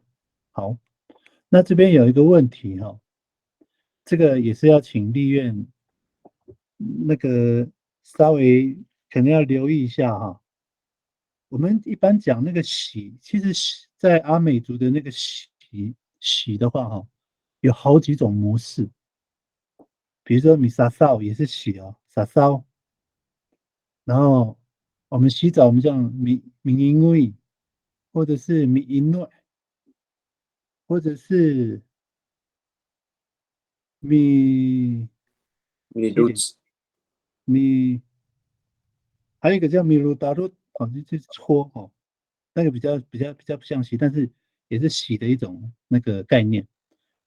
好，那这边有一个问题哈，这个也是要请立院那个稍微可能要留意一下哈。我们一般讲那个洗，其实在阿美族的那个洗的话哈，有好几种模式。比如说米沙扫也是洗哦，沙扫。然后我们洗澡，我们叫米因为，或者是米因诺，或者是米米露子，米，还有一个叫米鲁达鲁，哦，就是搓哦，那个比较不像洗，但是也是洗的一种那个概念。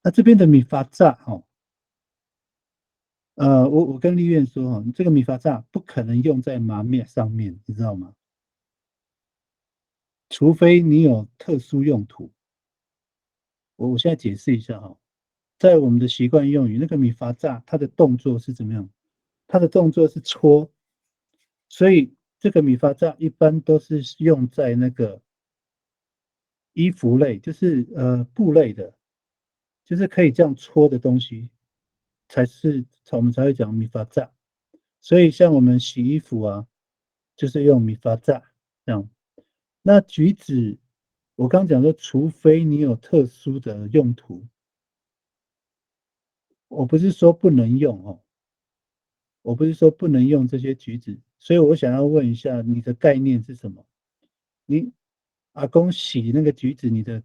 那这边的米发炸哦，我跟立院说哦，这个米发炸不可能用在麻面上面，你知道吗？除非你有特殊用途。我现在解释一下哈，在我们的习惯用语，那个米发炸它的动作是怎么样？它的动作是搓，所以这个米发炸一般都是用在那个衣服类，就是布类的，就是可以这样搓的东西，我们才会讲米发炸。所以像我们洗衣服啊，就是用米发炸这样。那橘子，我刚讲说，除非你有特殊的用途，我不是说不能用哦，我不是说不能用这些橘子，所以我想要问一下，你的概念是什么？你阿公洗那个橘子，你的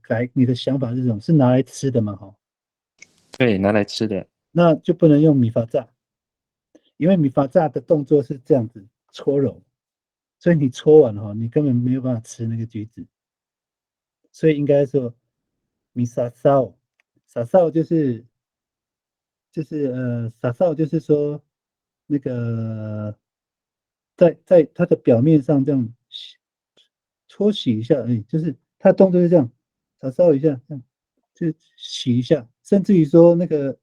想法是什么？是拿来吃的吗？哈，对，拿来吃的。那就不能用米发炸，因为米发炸的动作是这样子搓揉，所以你搓完哈，你根本没有办法吃那个橘子，所以应该说米沙烧，沙烧撒扫就是说，那个在它的表面上这样搓洗一下，就是它动作是这样，撒扫一下，这样就洗一下，甚至于说那个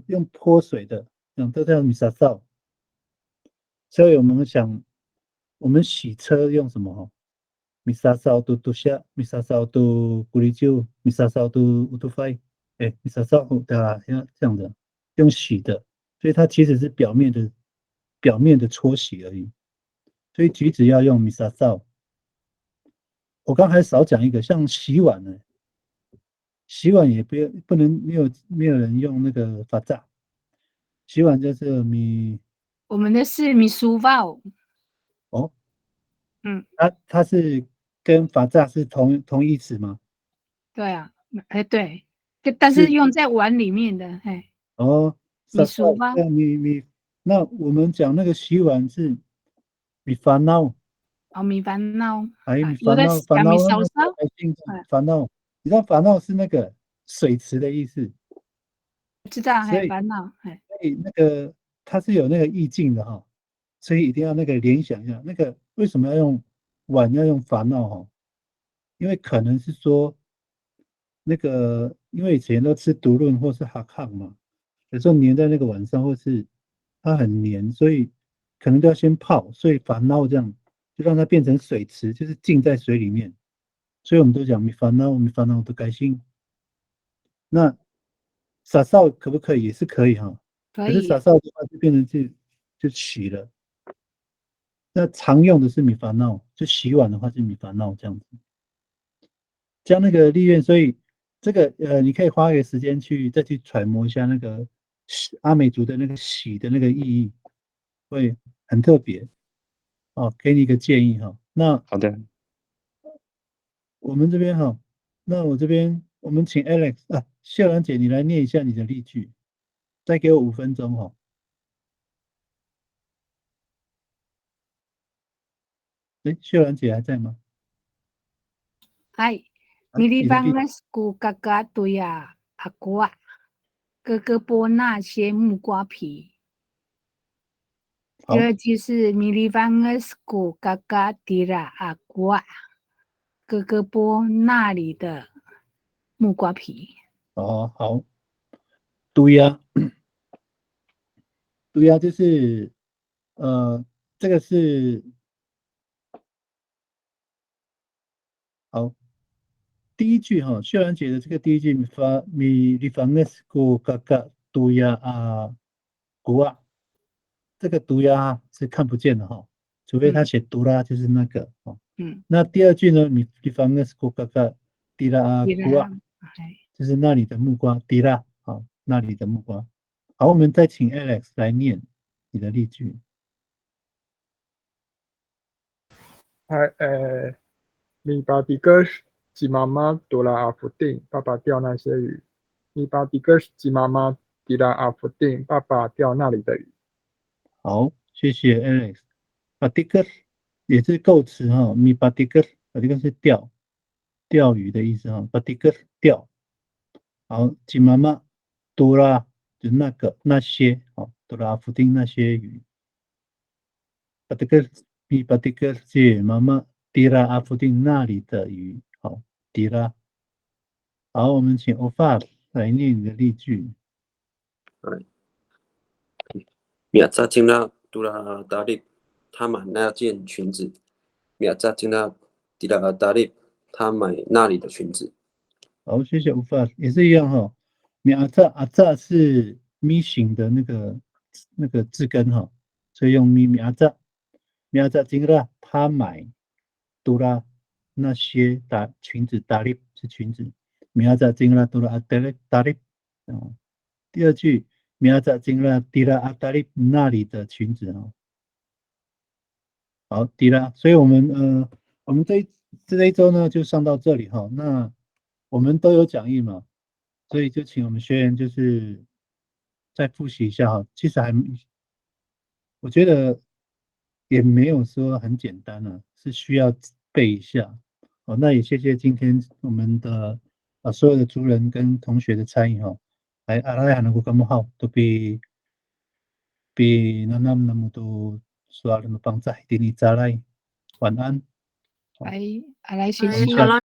用泼水的，这样都叫米撒扫。所以我们想，我们洗车用什么？米沙扫都下，米沙扫都咕哩酒，米沙扫都飞，米沙扫对吧？像这样的。用洗的，所以它其实是表面的搓洗而已。所以橘子要用米萨皂。我刚才少讲一个，像洗碗呢，洗碗也不能没有人用那个法皂，洗碗就是米我们的是米苏泡，哦，嗯，它是跟法皂是同义词吗？对啊，对，但是用在碗里面的，哦，米苏泡，那我们讲那个洗碗是米烦恼，哦，米烦恼，米有的讲米烧烧，烦恼，你知道烦恼是那个水池的意思，知道，所以烦恼，那个它是有那个意境的哈，所以一定要那个联想一下，那个为什么要用碗要用烦恼哈？因为可能是说那个，因为以前都吃独论或是哈康嘛，有时候粘在那个碗上，或是它很黏，所以可能都要先泡，所以烦恼这样就让它变成水池，就是浸在水里面。所以我们都讲米烦恼，米烦恼的开心。那撒哨可不可以？也是可以哈。可可是撒以，哨的话就变成就洗了。那常用的是米烦恼，就洗碗的话是米烦恼这样子。将那个利愿，所以这个你可以花一个时间再去揣摩一下那个阿美族的那个洗的那个意义，会很特别哦。给你一个建议哈。那好的，我们这边哈，那我这边我们请 Alex 秀兰姐你来念一下你的例句，再给我5分钟哈。秀兰姐还在吗？米利你的例方斯古嘎嘎对呀，阿瓜，哥哥剥那些木瓜皮。第好二句是米利方斯古嘎嘎迪拉阿瓜，哥哥剥那里的木瓜皮。哦好，对呀，对呀，就是这个是好。第一句哈，秀兰姐的这个第一句米利方 s 古嘎嘎杜亚古啊，这个杜亚是看不见的哈，除非他写杜拉就是那个哦。那第二句呢，米利方 s 古嘎嘎迪拉古啊，就是那里的木瓜迪拉，好，那里的木瓜。好，我们再请 Alex 来念你的例句。米巴迪格吉妈妈多拉阿福定，爸爸钓那些鱼。米巴迪格吉妈妈迪拉阿福定，爸爸钓那里的鱼。好，谢谢 Alex。巴迪格也是构词哈，米巴迪格，巴迪格是钓鱼的意思哈，巴迪格钓。好，吉妈妈多拉就那些，好，多拉福丁那些鱼。巴迪格米巴迪格吉妈妈迪拉阿福丁那里的鱼，好，迪拉。好，我们请欧法来念你的例句。米亚扎金拉杜拉达利，他买那件裙子。米亚扎金拉迪拉达利，他买那里的裙子。好，谢谢欧法，也是一样哈。米阿扎是咪型的那个字根哈，所以用米阿扎。米阿扎金拉他买杜拉那些裙子，达利是裙子。米阿扎金拉杜拉阿达利，第二句米阿扎金拉迪拉阿达利那里的裙子哈。好，迪拉，所以我们这一周呢就上到这里哈。那我们都有讲义嘛，所以就请我们学员就是再复习一下哈。其实我觉得也没有说很简单啊，是需要背一下。好，那也谢谢今天我们的所有的族人跟同学的参与哈。来，阿拉亚能够干么好，都比那么多说那么帮在，给你再来晚安。来，谢谢。等一下